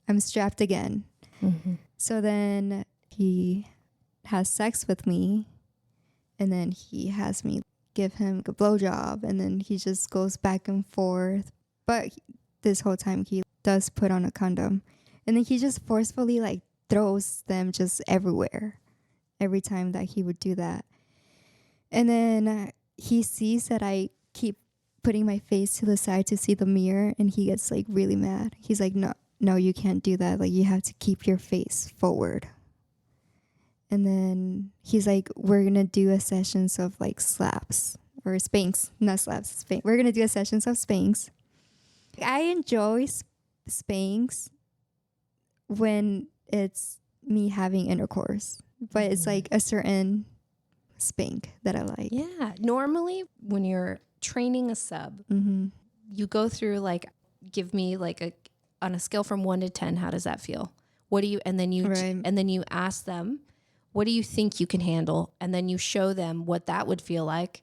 Speaker 5: I'm strapped again.
Speaker 1: Mm-hmm.
Speaker 5: So then he has sex with me, and then he has me give him a blowjob, and then he just goes back and forth. But this whole time he does put on a condom, and then he just forcefully like throws them just everywhere every time that he would do that. And then he sees that I keep putting my face to the side to see the mirror, and he gets like really mad. He's like, no, you can't do that. Like, you have to keep your face forward. And then he's like, we're going to do a sessions of like slaps or spanks, not slaps, spank. We're going to do a sessions of spanks. I enjoy spanks when it's me having intercourse, but it's like a certain spank that I like.
Speaker 1: Yeah. Normally, when you're training a sub,
Speaker 5: Mm-hmm.
Speaker 1: you go through give me on a scale from 1 to 10, how does that feel? What do you, and then you ask them, what do you think you can handle? And then you show them what that would feel like.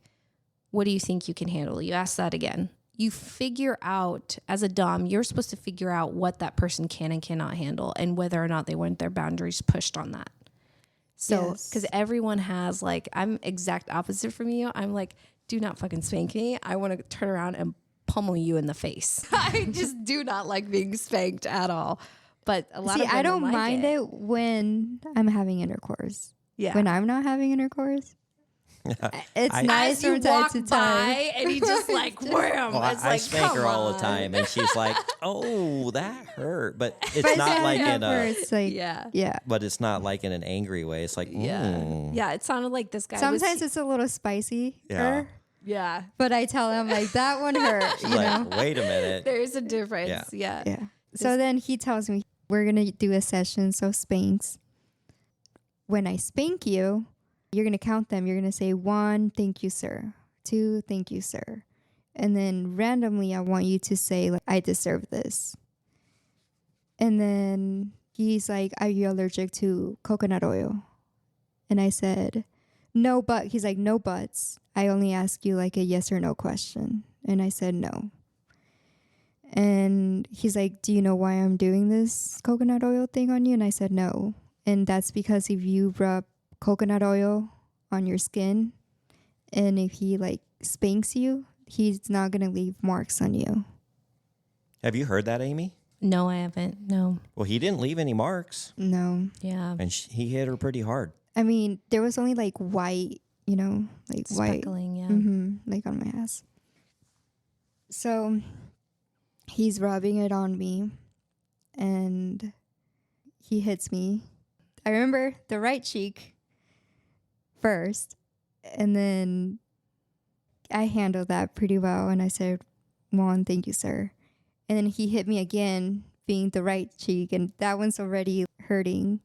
Speaker 1: What do you think you can handle? You ask that again. You figure out, as a dom, you're supposed to figure out what that person can and cannot handle and whether or not they want their boundaries pushed on that. So, because everyone has I'm exact opposite from you. I'm like, do not fucking spank me. I want to turn around and pummel you in the face. I just do not like being spanked at all. But a lot of
Speaker 5: I don't
Speaker 1: women like
Speaker 5: mind it when I'm having intercourse.
Speaker 1: Yeah.
Speaker 5: When I'm not having intercourse, it's nice
Speaker 1: As you
Speaker 5: from time
Speaker 1: walk
Speaker 5: to
Speaker 1: by
Speaker 5: time.
Speaker 1: and he just wham.
Speaker 4: Well,
Speaker 1: It's
Speaker 4: I spank
Speaker 1: come
Speaker 4: her all the
Speaker 1: on.
Speaker 4: time, and she's like, "Oh, that hurt," but it's
Speaker 5: But
Speaker 4: not like in
Speaker 5: never,
Speaker 4: a.
Speaker 5: it's like,
Speaker 1: Yeah.
Speaker 5: yeah.
Speaker 4: But it's not like in an angry way. It's like,
Speaker 1: Yeah, it sounded like this guy.
Speaker 5: Sometimes it's a little spicy.
Speaker 4: Yeah.
Speaker 1: yeah.
Speaker 5: But I tell him like that one hurt.
Speaker 4: She's like, wait a minute.
Speaker 1: There's a difference. Yeah.
Speaker 5: Yeah. So then he tells me we're gonna do a session of spanks. When I spank you, you're gonna count them. You're gonna say 1, thank you, sir. 2, thank you, sir. And then randomly, I want you to say like, I deserve this. And then he's like, are you allergic to coconut oil? And I said, no, but he's like, no buts. I only ask you like a yes or no question. And I said, no. And he's like, do you know why I'm doing this coconut oil thing on you? And I said, no. And that's because if you rub coconut oil on your skin and if he like spanks you, he's not going to leave marks on you.
Speaker 4: Have you heard that, Amy?
Speaker 1: No, I haven't. No.
Speaker 4: Well, he didn't leave any marks,
Speaker 5: No.
Speaker 1: Yeah.
Speaker 4: and he hit her pretty hard.
Speaker 5: I mean, there was only like white, like white.
Speaker 1: Speckling, yeah.
Speaker 5: Like on my ass. So he's rubbing it on me and he hits me. I remember the right cheek first, and then I handled that pretty well. And I said, 1, thank you, sir. And then he hit me again, being the right cheek, and that one's already hurting.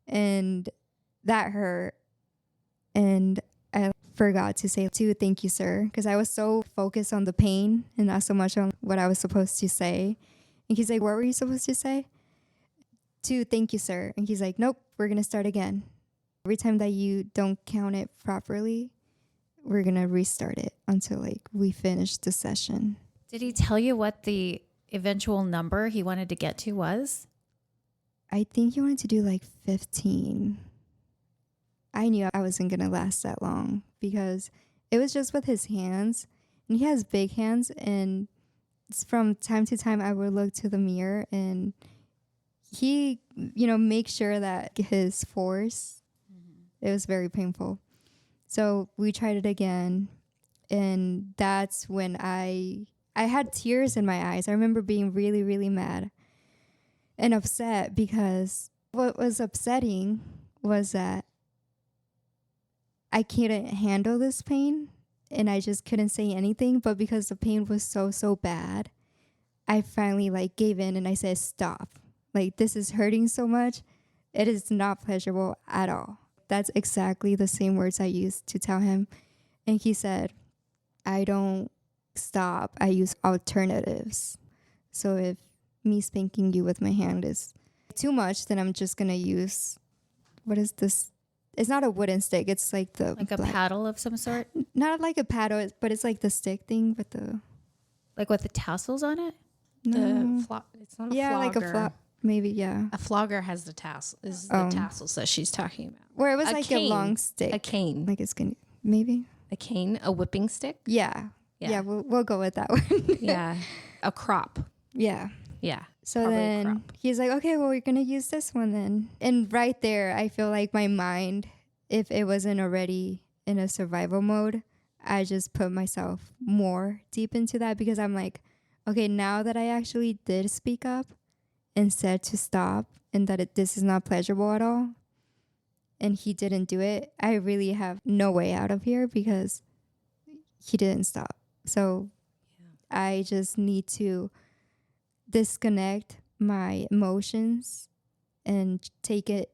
Speaker 5: And that hurt. And I forgot to say to thank you, sir, because I was so focused on the pain and not so much on what I was supposed to say. And he's like, what were you supposed to say? To thank you, sir. And he's like, nope, we're going to start again. Every time that you don't count it properly, we're going to restart it until like we finish the session.
Speaker 2: Did he tell you what the eventual number he wanted to get to was?
Speaker 5: I think he wanted to do like 15. I knew I wasn't going to last that long because it was just with his hands. And he has big hands. And from time to time, I would look to the mirror and he, make sure that his force, it was very painful. So we tried it again. And that's when I had tears in my eyes. I remember being really, really mad and upset because what was upsetting was that I couldn't handle this pain and I just couldn't say anything. But because the pain was so bad, I finally like gave in and I said, stop. Like, this is hurting so much. It is not pleasurable at all. That's exactly the same words I used to tell him. And he said, I don't stop. I use alternatives. So if me spanking you with my hand is too much, then I'm just going to use, what is this? It's not a wooden stick. It's like the...
Speaker 2: Like a paddle of some sort?
Speaker 5: Not like a paddle, but it's like the stick thing with the...
Speaker 2: Like with the tassels on it?
Speaker 5: No.
Speaker 1: It's not a
Speaker 5: Yeah,
Speaker 1: flogger.
Speaker 5: like a flop. Maybe, yeah.
Speaker 1: A flogger has the tassel. Is the tassels that she's talking about.
Speaker 5: Where it was
Speaker 1: A
Speaker 5: like
Speaker 1: cane.
Speaker 5: a long stick.
Speaker 1: A cane.
Speaker 5: Like it's going to... Maybe?
Speaker 1: A cane. A whipping stick.
Speaker 5: Yeah. Yeah, we'll go with that one.
Speaker 1: Yeah. A crop.
Speaker 5: Yeah.
Speaker 1: Yeah.
Speaker 5: So
Speaker 1: probably a
Speaker 5: then
Speaker 1: crop.
Speaker 5: he's like, okay, well, we're going to use this one then. And right there, I feel like my mind, if it wasn't already in a survival mode, I just put myself more deep into that because I'm like, okay, now that I actually did speak up and said to stop and that this is not pleasurable at all, and he didn't do it, I really have no way out of here because he didn't stop. So I just need to disconnect my emotions and take it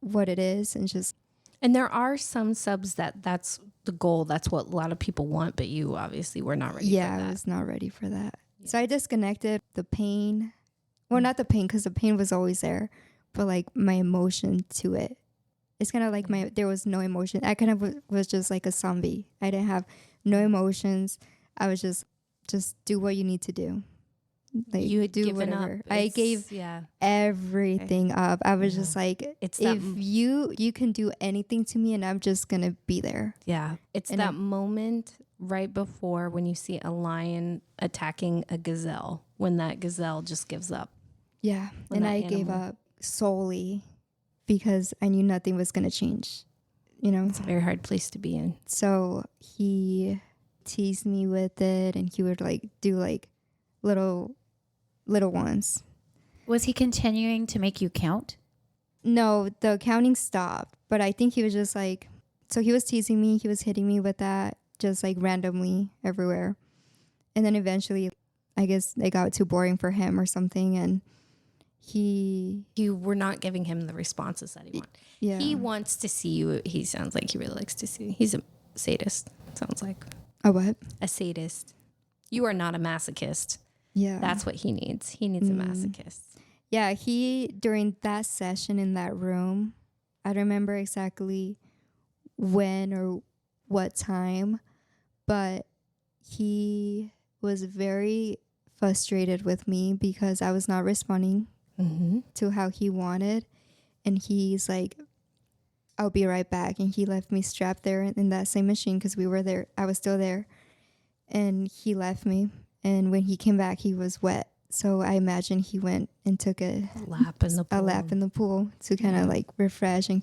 Speaker 5: what it is and just...
Speaker 1: And there are some subs that's the goal. That's what a lot of people want, but you obviously were not ready for that.
Speaker 5: I was not ready for that. Yeah. So I disconnected the pain. Well, not the pain because the pain was always there, but like my emotion to it. It's kind of like there was no emotion. I kind of was just like a zombie. I didn't have no emotions. I was just do what you need to do. Like
Speaker 1: you had
Speaker 5: do
Speaker 1: given
Speaker 5: whatever.
Speaker 1: up.
Speaker 5: I gave everything up. I was just like,
Speaker 1: it's
Speaker 5: if you can do anything to me and I'm just going to be there.
Speaker 1: Yeah. It's and that moment right before when you see a lion attacking a gazelle, when that gazelle just gives up.
Speaker 5: Yeah. And I gave up solely because I knew nothing was going to change.
Speaker 1: It's a very hard place to be in.
Speaker 5: So he teased me with it and he would like do like little ones.
Speaker 2: Was he continuing to make you count?
Speaker 5: No, the counting stopped. But I think he was just like, so he was teasing me. He was hitting me with that just like randomly everywhere. And then eventually, I guess it got too boring for him or something. And you
Speaker 1: were not giving him the responses that he wanted.
Speaker 5: Yeah.
Speaker 1: He wants to see you. He sounds like he really likes to see you. He's a sadist. Sounds like.
Speaker 5: A what?
Speaker 1: A sadist. You are not a masochist.
Speaker 5: Yeah.
Speaker 1: That's what he needs. He needs a masochist.
Speaker 5: Yeah, during that session in that room, I don't remember exactly when or what time, but he was very frustrated with me because I was not responding to how he wanted. And he's like, I'll be right back. And he left me strapped there in that same machine because we were there. I was still there. And he left me. And when he came back, he was wet. So I imagine he went and took a lap in the pool to kind of like refresh. And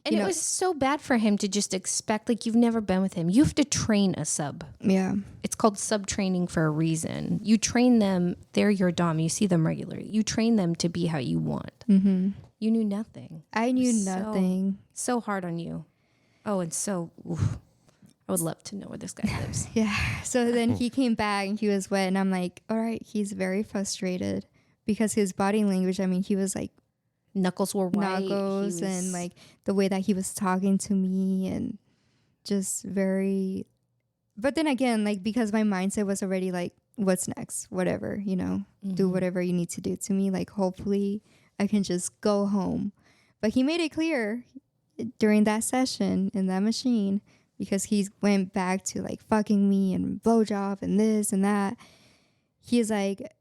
Speaker 1: it was so bad for him to just expect, like, you've never been with him. You have to train a sub.
Speaker 5: Yeah.
Speaker 1: It's called sub training for a reason. You train them. They're your dom. You see them regularly. You train them to be how you want.
Speaker 5: Mm-hmm.
Speaker 1: You knew nothing.
Speaker 5: I knew nothing.
Speaker 1: So hard on you. Oh, and so... Oof. I would love to know where this guy lives.
Speaker 5: Yeah. So then he came back and he was wet, and I'm like, all right, he's very frustrated because his body language, I mean, he was like
Speaker 1: Knuckles were white.
Speaker 5: knuckles and like the way that he was talking to me and just very, but then again, like because my mindset was already like, what's next? Whatever, you know, do whatever you need to do to me. Like hopefully I can just go home. But he made it clear during that session in that machine, because he went back to like fucking me and blowjob and this and that. He's like,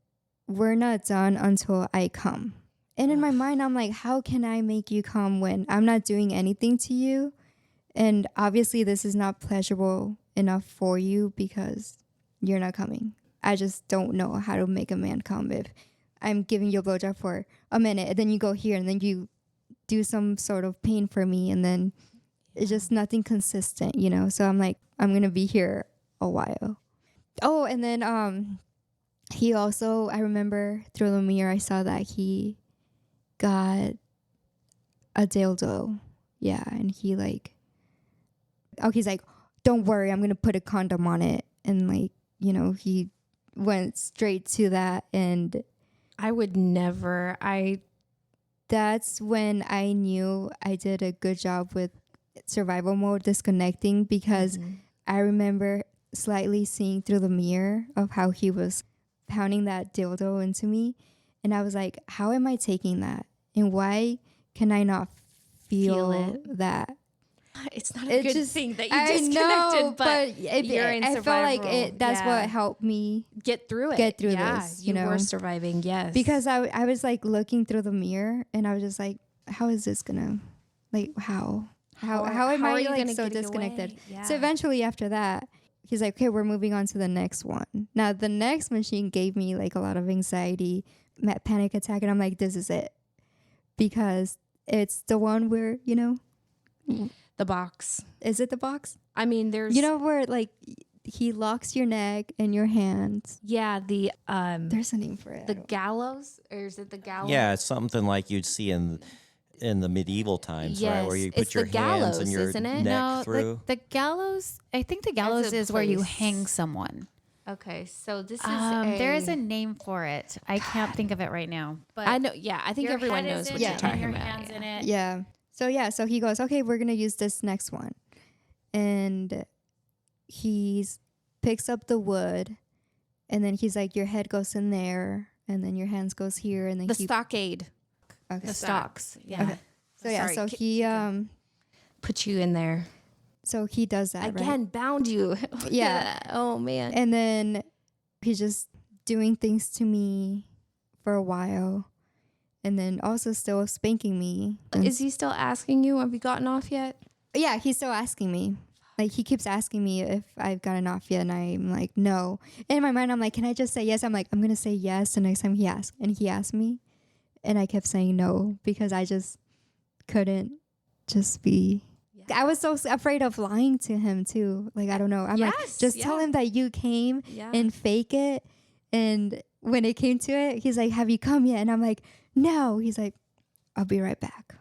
Speaker 5: we're not done until I come. And in my mind, I'm like, how can I make you come when I'm not doing anything to you? And obviously this is not pleasurable enough for you because you're not coming. I just don't know how to make a man come if I'm giving you a blowjob for a minute and then you go here and then you do some sort of pain for me and then it's just nothing consistent, you know? So I'm like, I'm going to be here a while. Oh, and then he also, I remember through the mirror, I saw that he got a dildo. Yeah, and he like, he's like, don't worry, I'm going to put a condom on it. And like, you know, he went straight to that. And
Speaker 1: I would never,
Speaker 5: that's when I knew I did a good job with survival mode, disconnecting, because I remember slightly seeing through the mirror of how he was pounding that dildo into me. And I was like, how am I taking that? And why can I not feel that?
Speaker 1: it's not a good
Speaker 5: just,
Speaker 1: thing that you
Speaker 5: I
Speaker 1: disconnected,
Speaker 5: know,
Speaker 1: but
Speaker 5: you're in I felt like that's what helped me
Speaker 1: get through it.
Speaker 5: This, you know?
Speaker 1: Were surviving, yes.
Speaker 5: Because I was like looking through the mirror and I was just like, how is this gonna, like, how am I like so disconnected? Yeah. So eventually after that, he's like, okay, we're moving on to the next one. Now the next machine gave me like a lot of anxiety, panic attack. And I'm like, this is it. Because it's the one where, you know,
Speaker 1: the box.
Speaker 5: Is it the box?
Speaker 1: I mean, there's,
Speaker 5: you know, where like he locks your neck and your hands.
Speaker 1: Yeah, the
Speaker 5: there's a name for it.
Speaker 1: The gallows, or is it the gallows?
Speaker 4: Yeah, it's something like you'd see in the medieval times, right? Where you put your hands and your neck through.
Speaker 2: The gallows. I think the gallows is where you hang someone.
Speaker 1: Okay, so this is
Speaker 2: there is a name for it. I can't think of it right now. But
Speaker 1: I know. Yeah, I think everyone knows what you're talking about.
Speaker 2: Hands in it.
Speaker 5: Yeah. So he goes, okay, we're gonna use this next one, and he picks up the wood, and then he's like, your head goes in there, and then your hands goes here, and then
Speaker 1: the stockade.
Speaker 5: Okay.
Speaker 2: The stocks. Yeah.
Speaker 5: Okay. So yeah, so he
Speaker 1: put you in there.
Speaker 5: So he does that
Speaker 1: again,
Speaker 5: right?
Speaker 1: bound you.
Speaker 5: Yeah.
Speaker 1: Oh man.
Speaker 5: And then he's just doing things to me for a while, and then also still spanking me.
Speaker 1: Is he still asking you, have you gotten off yet?
Speaker 5: Yeah, he's still asking me. Like, he keeps asking me if I've gotten off yet, and I'm like, no. And in my mind, I'm like, can I just say yes? I'm like, I'm going to say yes the next time he asks. And he asked me, and I kept saying no because I just couldn't just be. Yeah. I was so afraid of lying to him, too. Like, I don't know. I'm like, just tell him that you came and fake it. And when it came to it, he's like, have you come yet? And I'm like, no. He's like, I'll be right back.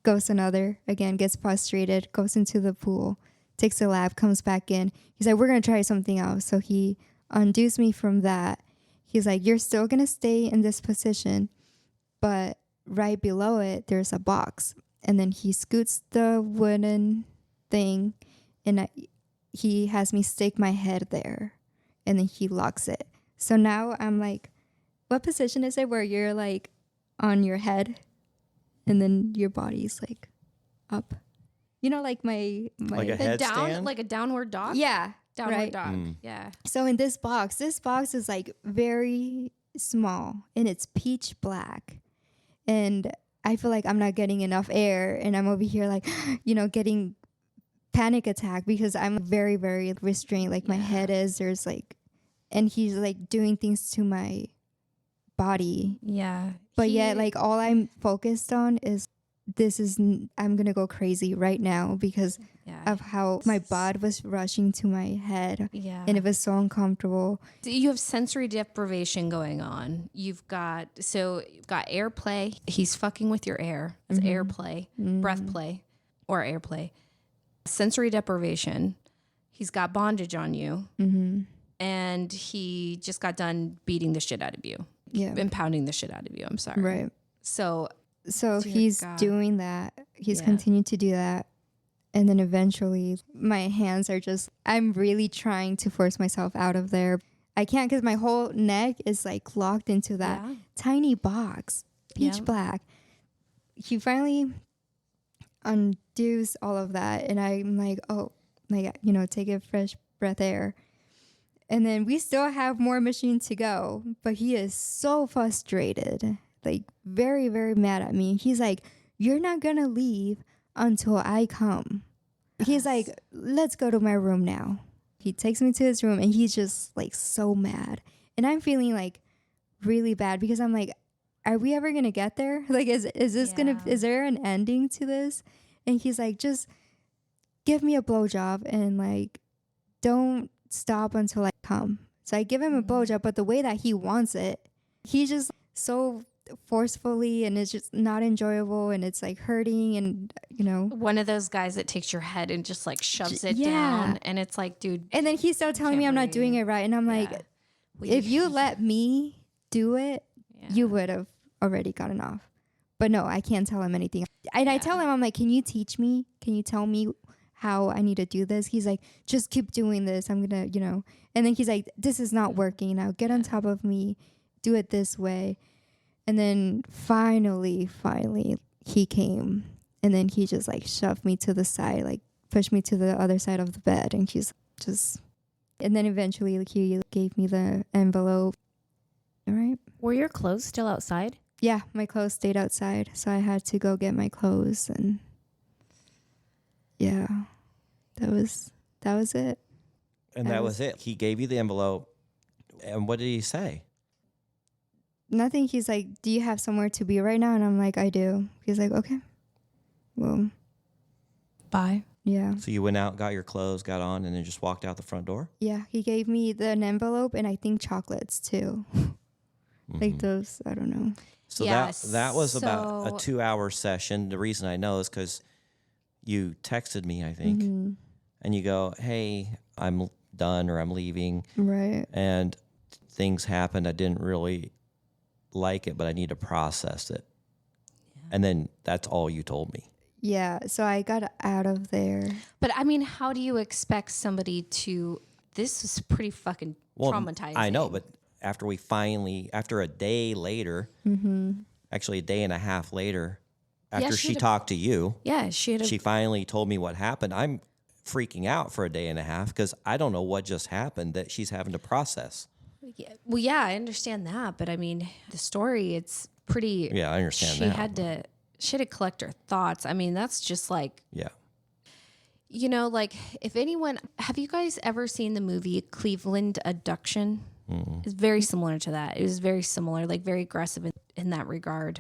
Speaker 5: Goes another, again, gets frustrated, goes into the pool, takes a lap, comes back in. He's like, we're going to try something else. So he undoes me from that. He's like, you're still going to stay in this position, but right below it, there's a box. And then he scoots the wooden thing, and he has me stick my head there, and then he locks it. So now I'm like, what position is it where you're like on your head and then your body's like up? You know, like my
Speaker 4: like a headstand?
Speaker 1: Like a downward dog?
Speaker 5: Yeah.
Speaker 1: Downward dog. Yeah.
Speaker 5: So in this box is like very small, and it's pitch black. And I feel like I'm not getting enough air, and I'm over here like, you know, getting panic attack because I'm very, very restrained. Like my head is, there's like, and he's like doing things to my body.
Speaker 1: Yeah.
Speaker 5: But yet, like, all I'm focused on is I'm going to go crazy right now because of how my body was rushing to my head.
Speaker 1: Yeah.
Speaker 5: And it was so uncomfortable.
Speaker 1: You have sensory deprivation going on. You've got airplay. He's fucking with your air. It's airplay, breath play, or airplay. Sensory deprivation. He's got bondage on you.
Speaker 5: Mm-hmm.
Speaker 1: And he just got done beating the shit out of you.
Speaker 5: Yeah.
Speaker 1: And pounding the shit out of you. I'm sorry.
Speaker 5: Right.
Speaker 1: So
Speaker 5: Dear he's
Speaker 1: God.
Speaker 5: doing that. He's
Speaker 1: Yeah.
Speaker 5: continued to do that. And then eventually my hands are just, I'm really trying to force myself out of there. I can't because my whole neck is like locked into that tiny box, pitch black. He finally undoes all of that. And I'm like, oh, like, you know, take a fresh breath air. And then we still have more machine to go. But he is so frustrated, like very, very mad at me. He's like, you're not going to leave until I come. He's like, let's go to my room now. He takes me to his room and he's just like so mad. And I'm feeling like really bad because I'm like, are we ever going to get there? Like, is this is there an ending to this? And he's like, just give me a blowjob and like, don't stop until I come. So I give him a blowjob, but the way that he wants it, he just so forcefully and it's just not enjoyable and it's like hurting and you know,
Speaker 1: one of those guys that takes your head and just like shoves it down and it's like, dude.
Speaker 5: And then he's still telling me I'm not doing it right and I'm like, well, if you let me do it, you would have already gotten off. But no, I can't tell him anything. And I tell him, I'm like, can you teach me? Can you tell me how I need to do this? He's like, just keep doing this. I'm gonna, you know. And then he's like, this is not working now. Get on top of me. Do it this way. And then finally, he came. And then he just like shoved me to the side, like pushed me to the other side of the bed. And he's just, and then eventually like, he gave me the envelope. All right.
Speaker 2: Were your clothes still outside?
Speaker 5: Yeah, my clothes stayed outside. So I had to go get my clothes and yeah, that was it.
Speaker 4: And that was it. He gave you the envelope. And what did he say?
Speaker 5: Nothing. He's like, do you have somewhere to be right now? And I'm like, I do. He's like, okay. Well,
Speaker 1: bye.
Speaker 5: Yeah.
Speaker 4: So you went out, got your clothes, got on, and then just walked out the front door?
Speaker 5: Yeah. He gave me an envelope and I think chocolates too. Like those, I don't know.
Speaker 4: So that was about a 2-hour session. The reason I know is because you texted me, I think, and you go, hey, I'm done or I'm leaving.
Speaker 5: Right.
Speaker 4: And things happened. I didn't really like it, but I need to process it. Yeah. And then that's all you told me.
Speaker 5: Yeah. So I got out of there.
Speaker 1: But I mean, how do you expect somebody to, this is pretty fucking traumatizing.
Speaker 4: I know, but after a day later, actually a day and a half later, after she talked to you, she finally told me what happened. I'm freaking out for a day and a half because I don't know what just happened that she's having to process.
Speaker 1: Yeah. Well, yeah, I understand that, but I mean, the story, it's pretty.
Speaker 4: Yeah, I understand that.
Speaker 1: She had to collect her thoughts. I mean, that's just like.
Speaker 4: Yeah.
Speaker 1: You know, like if anyone, have you guys ever seen the movie Cleveland Abduction? It's very similar to that. It was very similar, like very aggressive in that regard.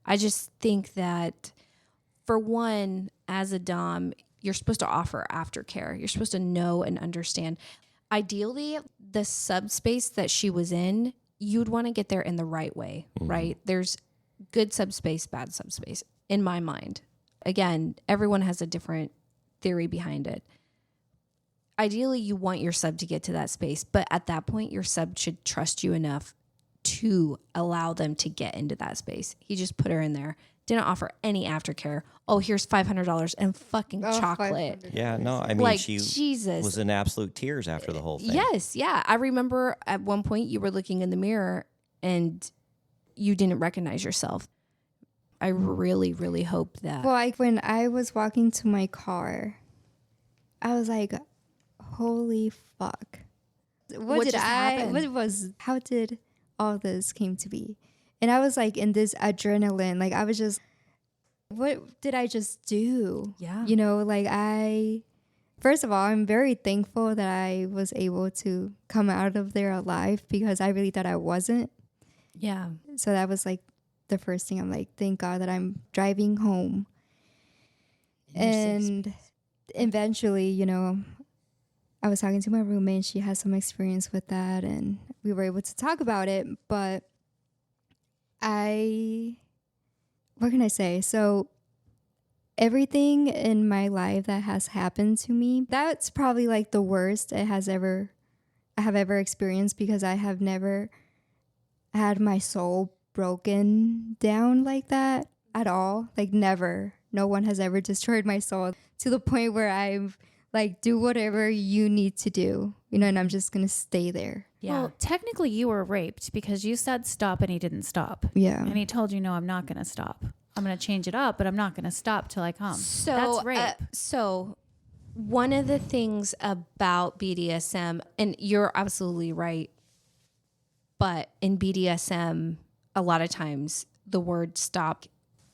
Speaker 1: I just think that for one, as a dom, you're supposed to offer aftercare. You're supposed to know and understand. Ideally, the subspace that she was in, you'd want to get there in the right way, right? There's good subspace, bad subspace, in my mind. Again, everyone has a different theory behind it. Ideally, you want your sub to get to that space, but at that point, your sub should trust you enough to allow them to get into that space. He just put her in there, didn't offer any aftercare. Oh, here's $500 and fucking chocolate.
Speaker 4: Yeah, no, I mean,
Speaker 1: like,
Speaker 4: she
Speaker 1: Jesus.
Speaker 4: was in absolute tears after the whole thing.
Speaker 1: Yes, yeah. I remember at one point you were looking in the mirror and you didn't recognize yourself. I really, really hope that.
Speaker 5: Well, like when I was walking to my car, I was like, holy fuck. How did all this came to be? And I was like in this adrenaline, like I was just, what did I just do?
Speaker 1: Yeah.
Speaker 5: You know, like first of all, I'm very thankful that I was able to come out of there alive because I really thought I wasn't.
Speaker 1: Yeah.
Speaker 5: So that was like the first thing. I'm like, thank God that I'm driving home. And eventually, you know, I was talking to my roommate. She has some experience with that and we were able to talk about it. But what can I say? So everything in my life that has happened to me, that's probably like the worst I have ever experienced, because I have never had my soul broken down like that at all. Like never. No one has ever destroyed my soul to the point where I'm like, do whatever you need to do, you know, and I'm just going to stay there.
Speaker 1: Yeah.
Speaker 2: Well, technically you were raped because you said stop and he didn't stop.
Speaker 5: Yeah.
Speaker 2: And he told you, no, I'm not going to stop. I'm going to change it up, but I'm not going to stop till I come.
Speaker 1: So
Speaker 2: that's rape.
Speaker 1: So one of the things about BDSM, and you're absolutely right, but in BDSM, a lot of times the word stop,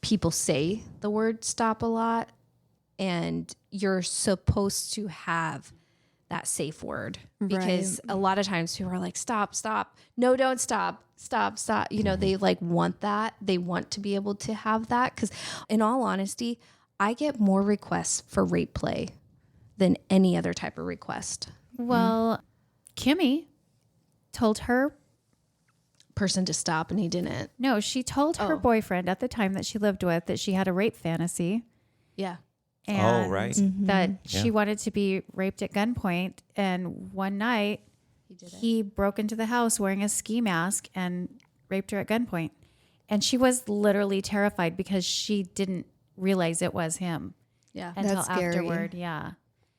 Speaker 1: people say the word stop a lot, and you're supposed to have that safe word, because a lot of times people are like, stop, stop. No, don't stop. Stop, stop. You know, they like want that. They want to be able to have that. Because in all honesty, I get more requests for rape play than any other type of request.
Speaker 2: Well, Kimmy told her,
Speaker 1: Person to stop, and he didn't.
Speaker 2: no, she told her boyfriend at the time that she lived with that she had a rape fantasy.
Speaker 1: Yeah.
Speaker 2: And
Speaker 4: right.
Speaker 2: that she wanted to be raped at gunpoint. And one night he broke into the house wearing a ski mask and raped her at gunpoint. And she was literally terrified because she didn't realize it was him
Speaker 1: Yeah.
Speaker 2: until
Speaker 5: That's scary.
Speaker 2: afterward. Yeah.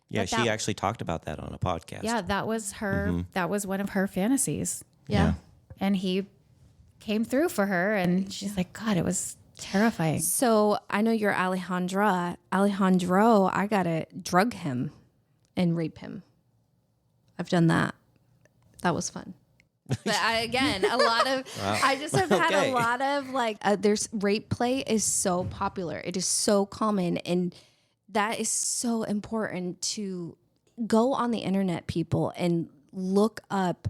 Speaker 4: Yeah,
Speaker 2: But
Speaker 4: she
Speaker 2: that-
Speaker 4: actually talked about that on a podcast.
Speaker 2: Yeah. That was her. That was one of her fantasies.
Speaker 1: Yeah.
Speaker 2: And he came through for her. And she's like, God, it was terrifying.
Speaker 1: So I know you're Alejandra. Alejandro, I got to drug him and rape him. I've done that. That was fun. But again, a lot of, I just have had
Speaker 4: Okay.
Speaker 1: a lot of like, there's rape play is so popular. It is so common. And that is so important to go on the internet, people, and look up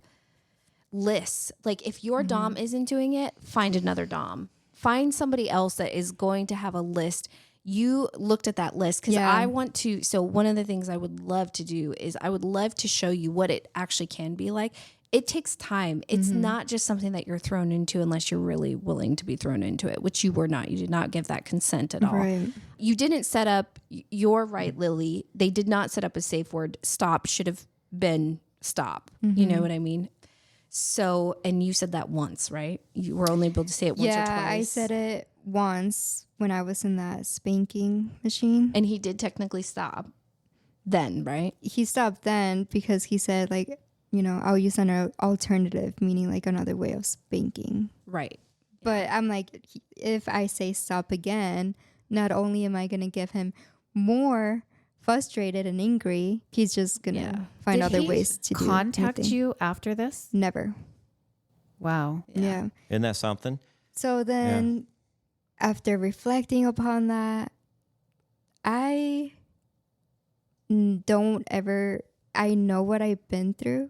Speaker 1: lists. Like if your Dom isn't doing it, find another Dom. Find somebody else that is going to have a list. You looked at that list because
Speaker 5: Yeah.
Speaker 1: I want to. So one of the things I would love to do is I would love to show you what it actually can be like. It takes time. It's not just something that you're thrown into unless you're really willing to be thrown into it, which you were not. You did not give that consent at all.
Speaker 5: Right.
Speaker 1: You didn't set up, you're right, Lily. They did not set up a safe word. Stop should have been stop. You know what I mean? So, and you said that once, right? You were only able to say it once or twice.
Speaker 5: Yeah, I said it once when I was in that spanking machine.
Speaker 1: And he did technically stop then, right?
Speaker 5: He stopped then because he said, like, you know, I'll use an alternative, meaning like another way of spanking.
Speaker 1: Right.
Speaker 5: But I'm like, if I say stop again, not only am I going to give him more frustrated and angry, he's just going to find
Speaker 2: Did
Speaker 5: other
Speaker 2: he
Speaker 5: ways to
Speaker 2: contact
Speaker 5: do anything.
Speaker 2: you after this?
Speaker 5: Never.
Speaker 2: Wow.
Speaker 5: Yeah.
Speaker 4: Isn't that something?
Speaker 5: So then after reflecting upon that, I don't ever, I know what I've been through.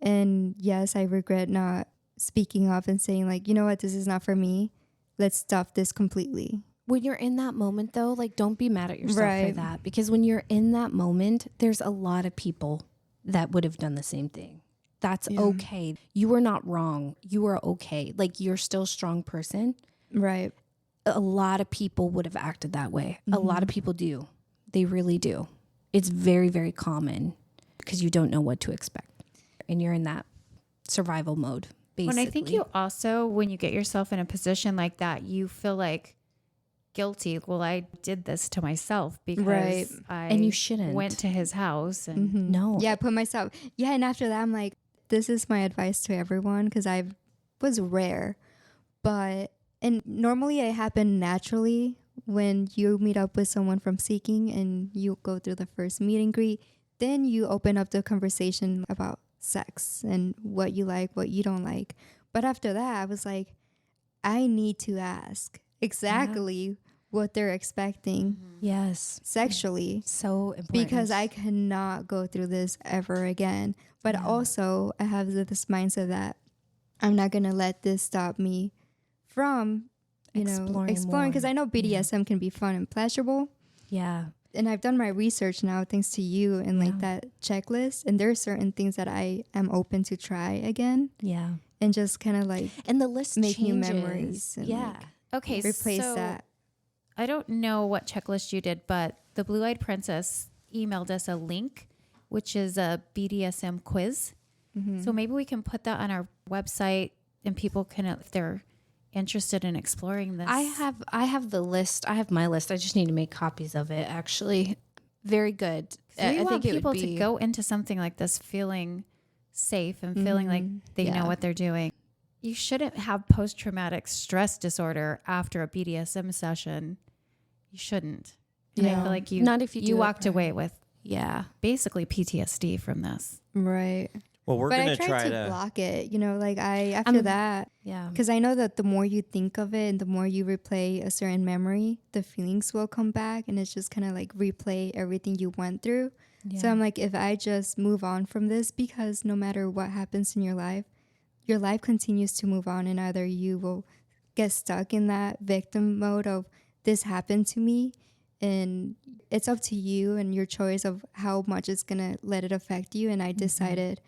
Speaker 5: And yes, I regret not speaking up and saying like, you know what, this is not for me. Let's stop this completely.
Speaker 1: When you're in that moment though, like don't be mad at yourself for
Speaker 5: Right.
Speaker 1: that, because when you're in that moment, there's a lot of people that would have done the same thing. That's okay. You were not wrong. You were okay. Like you're still a strong person.
Speaker 5: Right.
Speaker 1: A lot of people would have acted that way. A lot of people do. They really do. It's very, very common because you don't know what to expect. And you're in that survival mode, basically.
Speaker 2: And I think you also, when you get yourself in a position like that, you feel like guilty. Well, I did this to myself because
Speaker 5: Right.
Speaker 2: I
Speaker 1: And you shouldn't.
Speaker 2: went to his house and
Speaker 1: No.
Speaker 5: Yeah, I put myself. Yeah, and after that, I'm like, this is my advice to everyone because I was rare, and normally it happened naturally when you meet up with someone from Seeking and you go through the first meet and greet. Then you open up the conversation about sex and what you like, what you don't like. But after that, I was like, I need to ask exactly what they're expecting
Speaker 1: Yes.
Speaker 5: sexually.
Speaker 1: So important.
Speaker 5: Because I cannot go through this ever again. But also, I have this mindset that I'm not going to let this stop me from, exploring. Because I know BDSM can be fun and pleasurable.
Speaker 1: Yeah.
Speaker 5: And I've done my research now, thanks to you, and like that checklist. And there are certain things that I am open to try again.
Speaker 1: Yeah.
Speaker 5: And just kind of like
Speaker 1: And the list
Speaker 5: make new
Speaker 1: changes.
Speaker 5: memories and,
Speaker 1: Yeah.
Speaker 5: like,
Speaker 2: okay,
Speaker 5: replace
Speaker 2: so
Speaker 5: that.
Speaker 2: I don't know what checklist you did, but the Blue Eyed Princess emailed us a link, which is a BDSM quiz. So maybe we can put that on our website and people can, if they're interested in exploring this.
Speaker 1: I have the list. I have my list. I just need to make copies of it, actually. Very good.
Speaker 2: I want
Speaker 1: it would
Speaker 2: people to
Speaker 1: be-
Speaker 2: go into something like this feeling safe and feeling like they know what they're doing. You shouldn't have post-traumatic stress disorder after a BDSM session. You shouldn't. And I
Speaker 1: Yeah.
Speaker 2: feel like
Speaker 1: Not if you do
Speaker 2: you
Speaker 1: it
Speaker 2: walked
Speaker 1: right.
Speaker 2: away with
Speaker 1: Yeah.
Speaker 2: basically PTSD from this.
Speaker 5: Right.
Speaker 4: Well, we're
Speaker 5: But
Speaker 4: going
Speaker 5: I
Speaker 4: to
Speaker 5: tried
Speaker 4: try
Speaker 5: to
Speaker 4: to.
Speaker 5: block it, like after that,
Speaker 1: Yeah.
Speaker 5: because I know that the more you think of it and the more you replay a certain memory, the feelings will come back and it's just kind of like replay everything you went through. So I'm like, if I just move on from this, because no matter what happens in your life continues to move on, and either you will get stuck in that victim mode of this happened to me, and it's up to you and your choice of how much it's going to let it affect you. And I decided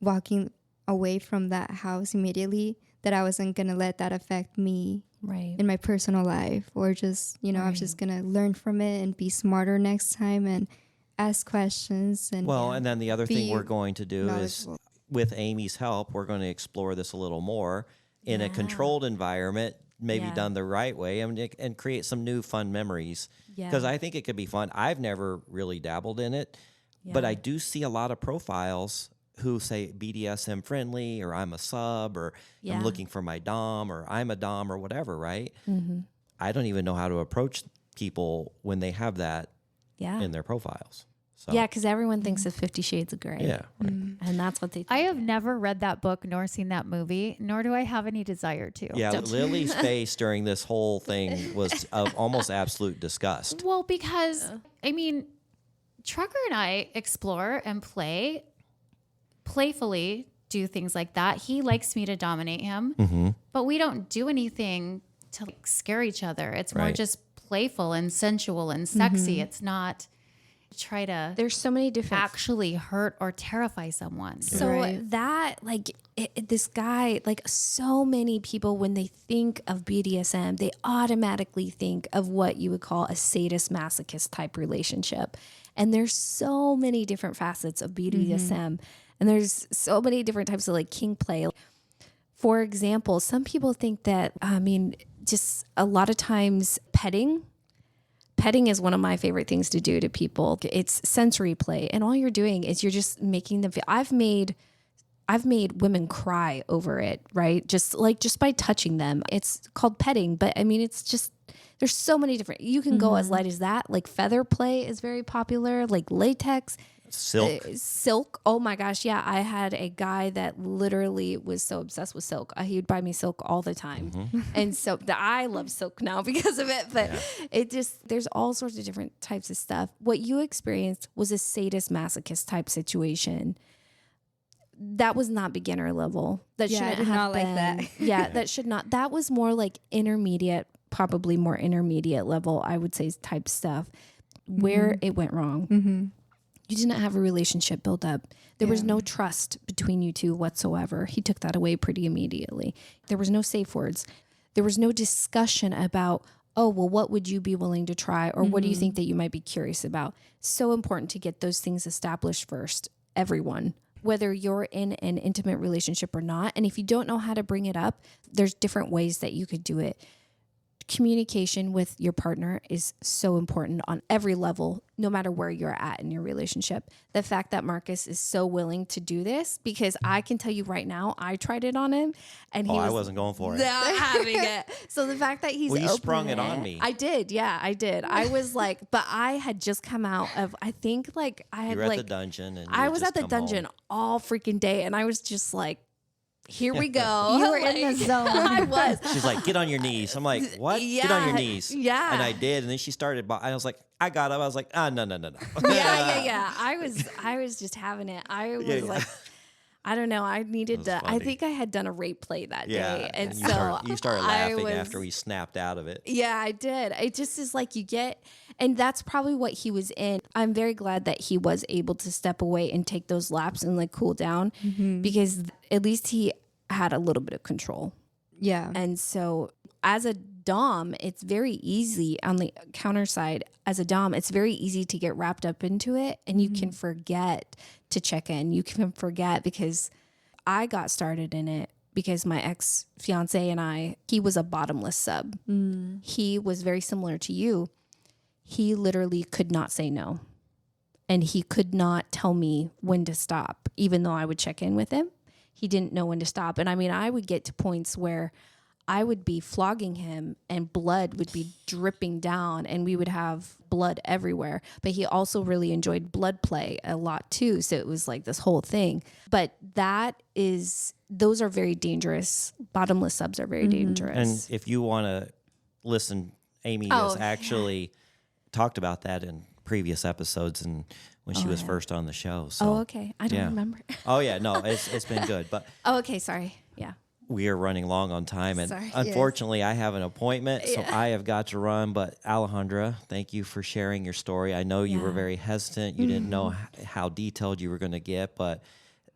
Speaker 5: walking away from that house immediately that I wasn't going to let that affect me
Speaker 1: Right.
Speaker 5: in my personal life, or just, I was just going to learn from it and be smarter next time and ask questions. And
Speaker 4: Well, and then the other thing
Speaker 5: be
Speaker 4: we're going to do is,
Speaker 5: knowledgeable.
Speaker 4: with Amy's help, we're going to explore this a little more in a controlled environment, maybe
Speaker 1: Yeah.
Speaker 4: done the right way, and create some new fun memories.
Speaker 1: Yeah.
Speaker 4: Because I think it could be fun. I've never really dabbled in it, but I do see a lot of profiles who say BDSM friendly, or I'm a sub, or
Speaker 1: Yeah.
Speaker 4: I'm looking for my dom, or I'm a dom, or whatever, right?
Speaker 1: Mm-hmm.
Speaker 4: I don't even know how to approach people when they have that
Speaker 1: Yeah.
Speaker 4: in their profiles. So,
Speaker 1: Yeah, because everyone thinks of 50 Shades of Grey.
Speaker 4: yeah. Right.
Speaker 1: And that's what they think.
Speaker 2: I have never read that book nor seen that movie, nor do I have any desire to.
Speaker 4: Yeah, Lily's face during this whole thing was of almost absolute disgust.
Speaker 2: Well, because, I mean, Trucker and I explore and playfully do things like that. He likes me to dominate him, but we don't do anything to like, scare each other. It's more
Speaker 4: Right.
Speaker 2: just playful and sensual and sexy. It's not try to
Speaker 1: There's so many different
Speaker 2: actually hurt or terrify someone.
Speaker 1: So
Speaker 5: Right.
Speaker 1: that, like, this guy, like, so many people, when they think of BDSM, they automatically think of what you would call a sadist masochist type relationship. And there's so many different facets of BDSM. And there's so many different types of like kink play. For example, some people think that, just a lot of times petting is one of my favorite things to do to people. It's sensory play. And all you're doing is you're just making them feel. I've made women cry over it, right? Just by touching them. It's called petting, but it's just, there's so many different, you can go as light as that. Like feather play is very popular, like latex.
Speaker 4: Silk.
Speaker 1: Oh my gosh. Yeah. I had a guy that literally was so obsessed with silk. He would buy me silk all the time. And so I love silk now because of it. But it just, there's all sorts of different types of stuff. What you experienced was a sadist masochist type situation. That was not beginner level. That
Speaker 5: Yeah, I
Speaker 1: shouldn't
Speaker 5: did
Speaker 1: have
Speaker 5: not like
Speaker 1: been.
Speaker 5: that.
Speaker 1: Yeah, that should not. That was more like intermediate, probably more intermediate level, I would say, type stuff where it went wrong. You didn't have a relationship built up. There was no trust between you two whatsoever. He took that away pretty immediately. There was no safe words. There was no discussion about, oh, well, what would you be willing to try? Or what do you think that you might be curious about? So important to get those things established first, everyone, whether you're in an intimate relationship or not. And if you don't know how to bring it up, there's different ways that you could do it. Communication with your partner is so important on every level, no matter where you're at in your relationship. The fact that Marcus is so willing to do this, because I can tell you right now, I tried it on him and he
Speaker 4: I
Speaker 1: was
Speaker 4: wasn't going for it.
Speaker 1: not having it. So the fact that he's
Speaker 4: Well, you
Speaker 1: open
Speaker 4: sprung it
Speaker 1: to
Speaker 4: on me.
Speaker 1: I did. Yeah, I did. I was like, but I had just come out of, I think like I had
Speaker 4: You were
Speaker 1: like,
Speaker 4: at the dungeon, and you
Speaker 1: I
Speaker 4: had
Speaker 1: was
Speaker 4: just
Speaker 1: at the
Speaker 4: come
Speaker 1: dungeon
Speaker 4: home.
Speaker 1: all freaking day. And I was just like, here we go.
Speaker 2: You were in the zone.
Speaker 1: I was.
Speaker 4: She's like, get on your knees. I'm like, what? Get on your
Speaker 1: Yeah,
Speaker 4: knees.
Speaker 1: yeah.
Speaker 4: And I did. And then she started. I was like, I got up. I was like, no.
Speaker 1: Yeah. I was just having it. I was
Speaker 4: Yeah.
Speaker 1: like, I don't know. I needed
Speaker 4: was
Speaker 1: to. I
Speaker 4: funny.
Speaker 1: think I had done a rape play that
Speaker 4: Yeah.
Speaker 1: day, and
Speaker 4: you
Speaker 1: so
Speaker 4: you started
Speaker 1: I
Speaker 4: laughing
Speaker 1: was,
Speaker 4: after we snapped out of it.
Speaker 1: Yeah, I did. It just is like you get, and that's probably what he was in. I'm very glad that he was able to step away and take those laps and like cool down, because at least he had a little bit of control.
Speaker 5: Yeah.
Speaker 1: And so as a Dom, it's very easy on the counter side as a Dom. It's very easy to get wrapped up into it, and you can forget to check in. You can forget, because I got started in it because my ex-fiance and he was a bottomless sub. He was very similar to you. He literally could not say no. And he could not tell me when to stop, even though I would check in with him. He didn't know when to stop. And I mean, I would get to points where I would be flogging him and blood would be dripping down and we would have blood everywhere. But he also really enjoyed blood play a lot too. So it was like this whole thing. But those are very dangerous. Bottomless subs are very dangerous.
Speaker 4: And if you want to listen, Amy has actually talked about that in previous episodes and when she was first on the show. So,
Speaker 1: okay. I don't remember.
Speaker 4: Oh, yeah. No, it's been good. But
Speaker 1: okay. Sorry. Yeah.
Speaker 4: We are running long on time. And unfortunately, I have an appointment, so I have got to run. But Alejandra, thank you for sharing your story. I know you were very hesitant. You didn't know how detailed you were going to get, but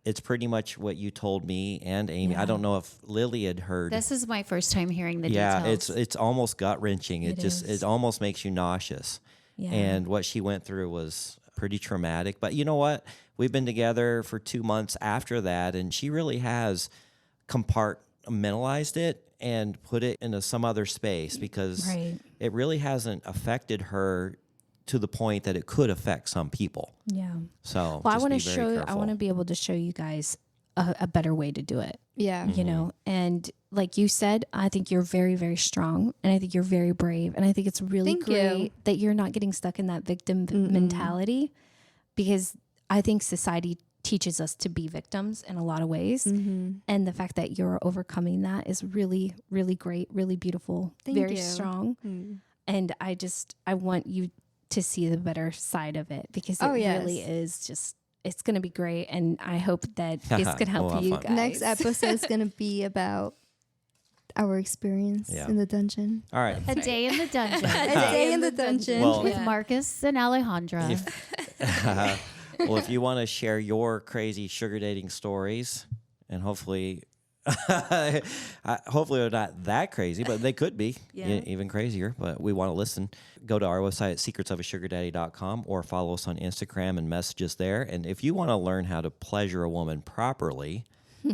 Speaker 4: it's pretty much what you told me and Amy. I don't know if Lily had heard.
Speaker 2: This is my first time hearing the
Speaker 4: yeah,
Speaker 2: details.
Speaker 4: it's almost gut-wrenching. It almost makes you nauseous.
Speaker 1: Yeah.
Speaker 4: And what she went through was pretty traumatic. But you know what? We've been together for 2 months after that, and she really has compartmentalized it and put it into some other space because it really hasn't affected her to the point that it could affect some people.
Speaker 1: Yeah.
Speaker 4: So
Speaker 1: well, I
Speaker 4: want
Speaker 1: to be able to show you guys a better way to do it.
Speaker 5: Yeah.
Speaker 1: You know, and like you said, I think you're very, very strong, and I think you're very brave, and I think it's really great that you're not getting stuck in that victim mentality, because I think society teaches us to be victims in a lot of ways. And the fact that you're overcoming that is really, really great, really beautiful, very strong. And I want you to see the better side of it, because it really is just, it's going to be great. And I hope that it's going to help you guys.
Speaker 5: Next episode is going to be about our experience in the dungeon.
Speaker 4: All right.
Speaker 2: A day in the dungeon.
Speaker 5: A day in the dungeon.
Speaker 4: Well,
Speaker 2: with Marcus and Alejandra.
Speaker 4: Well, if you want to share your crazy sugar dating stories, and hopefully they're not that crazy, but they could be even crazier, but we want to listen. Go to our website at secretsofasugardaddy.com or follow us on Instagram and message us there. And if you want to learn how to pleasure a woman properly,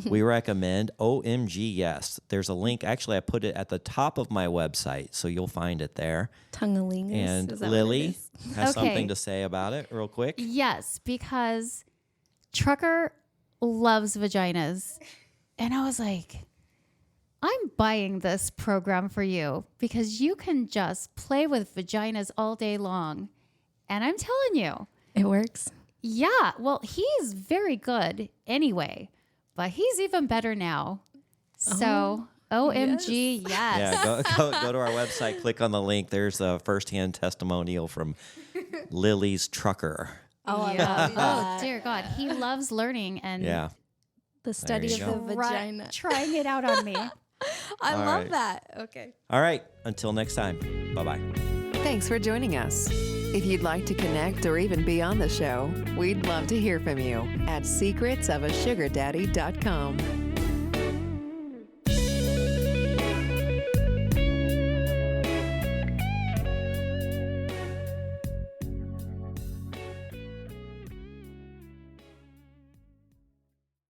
Speaker 4: we recommend OMG Yes. There's a link. Actually, I put it at the top of my website, so you'll find it there.
Speaker 1: Tungalingus.
Speaker 4: And Lily has something to say about it real quick.
Speaker 2: Yes, because Trucker loves vaginas. And I was like, I'm buying this program for you because you can just play with vaginas all day long. And I'm telling you.
Speaker 1: It works.
Speaker 2: Yeah. Well, he's very good anyway, but he's even better now. So, OMG, yes.
Speaker 4: Yeah, go to our website, click on the link. There's a firsthand testimonial from Lily's Trucker.
Speaker 1: Oh, yeah.
Speaker 2: Oh, dear God. He loves learning and
Speaker 1: the study of the vagina.
Speaker 2: Trying it out on me.
Speaker 1: I love that. Okay.
Speaker 4: All right. Until next time. Bye-bye.
Speaker 3: Thanks for joining us. If you'd like to connect or even be on the show, we'd love to hear from you at secretsofasugardaddy.com.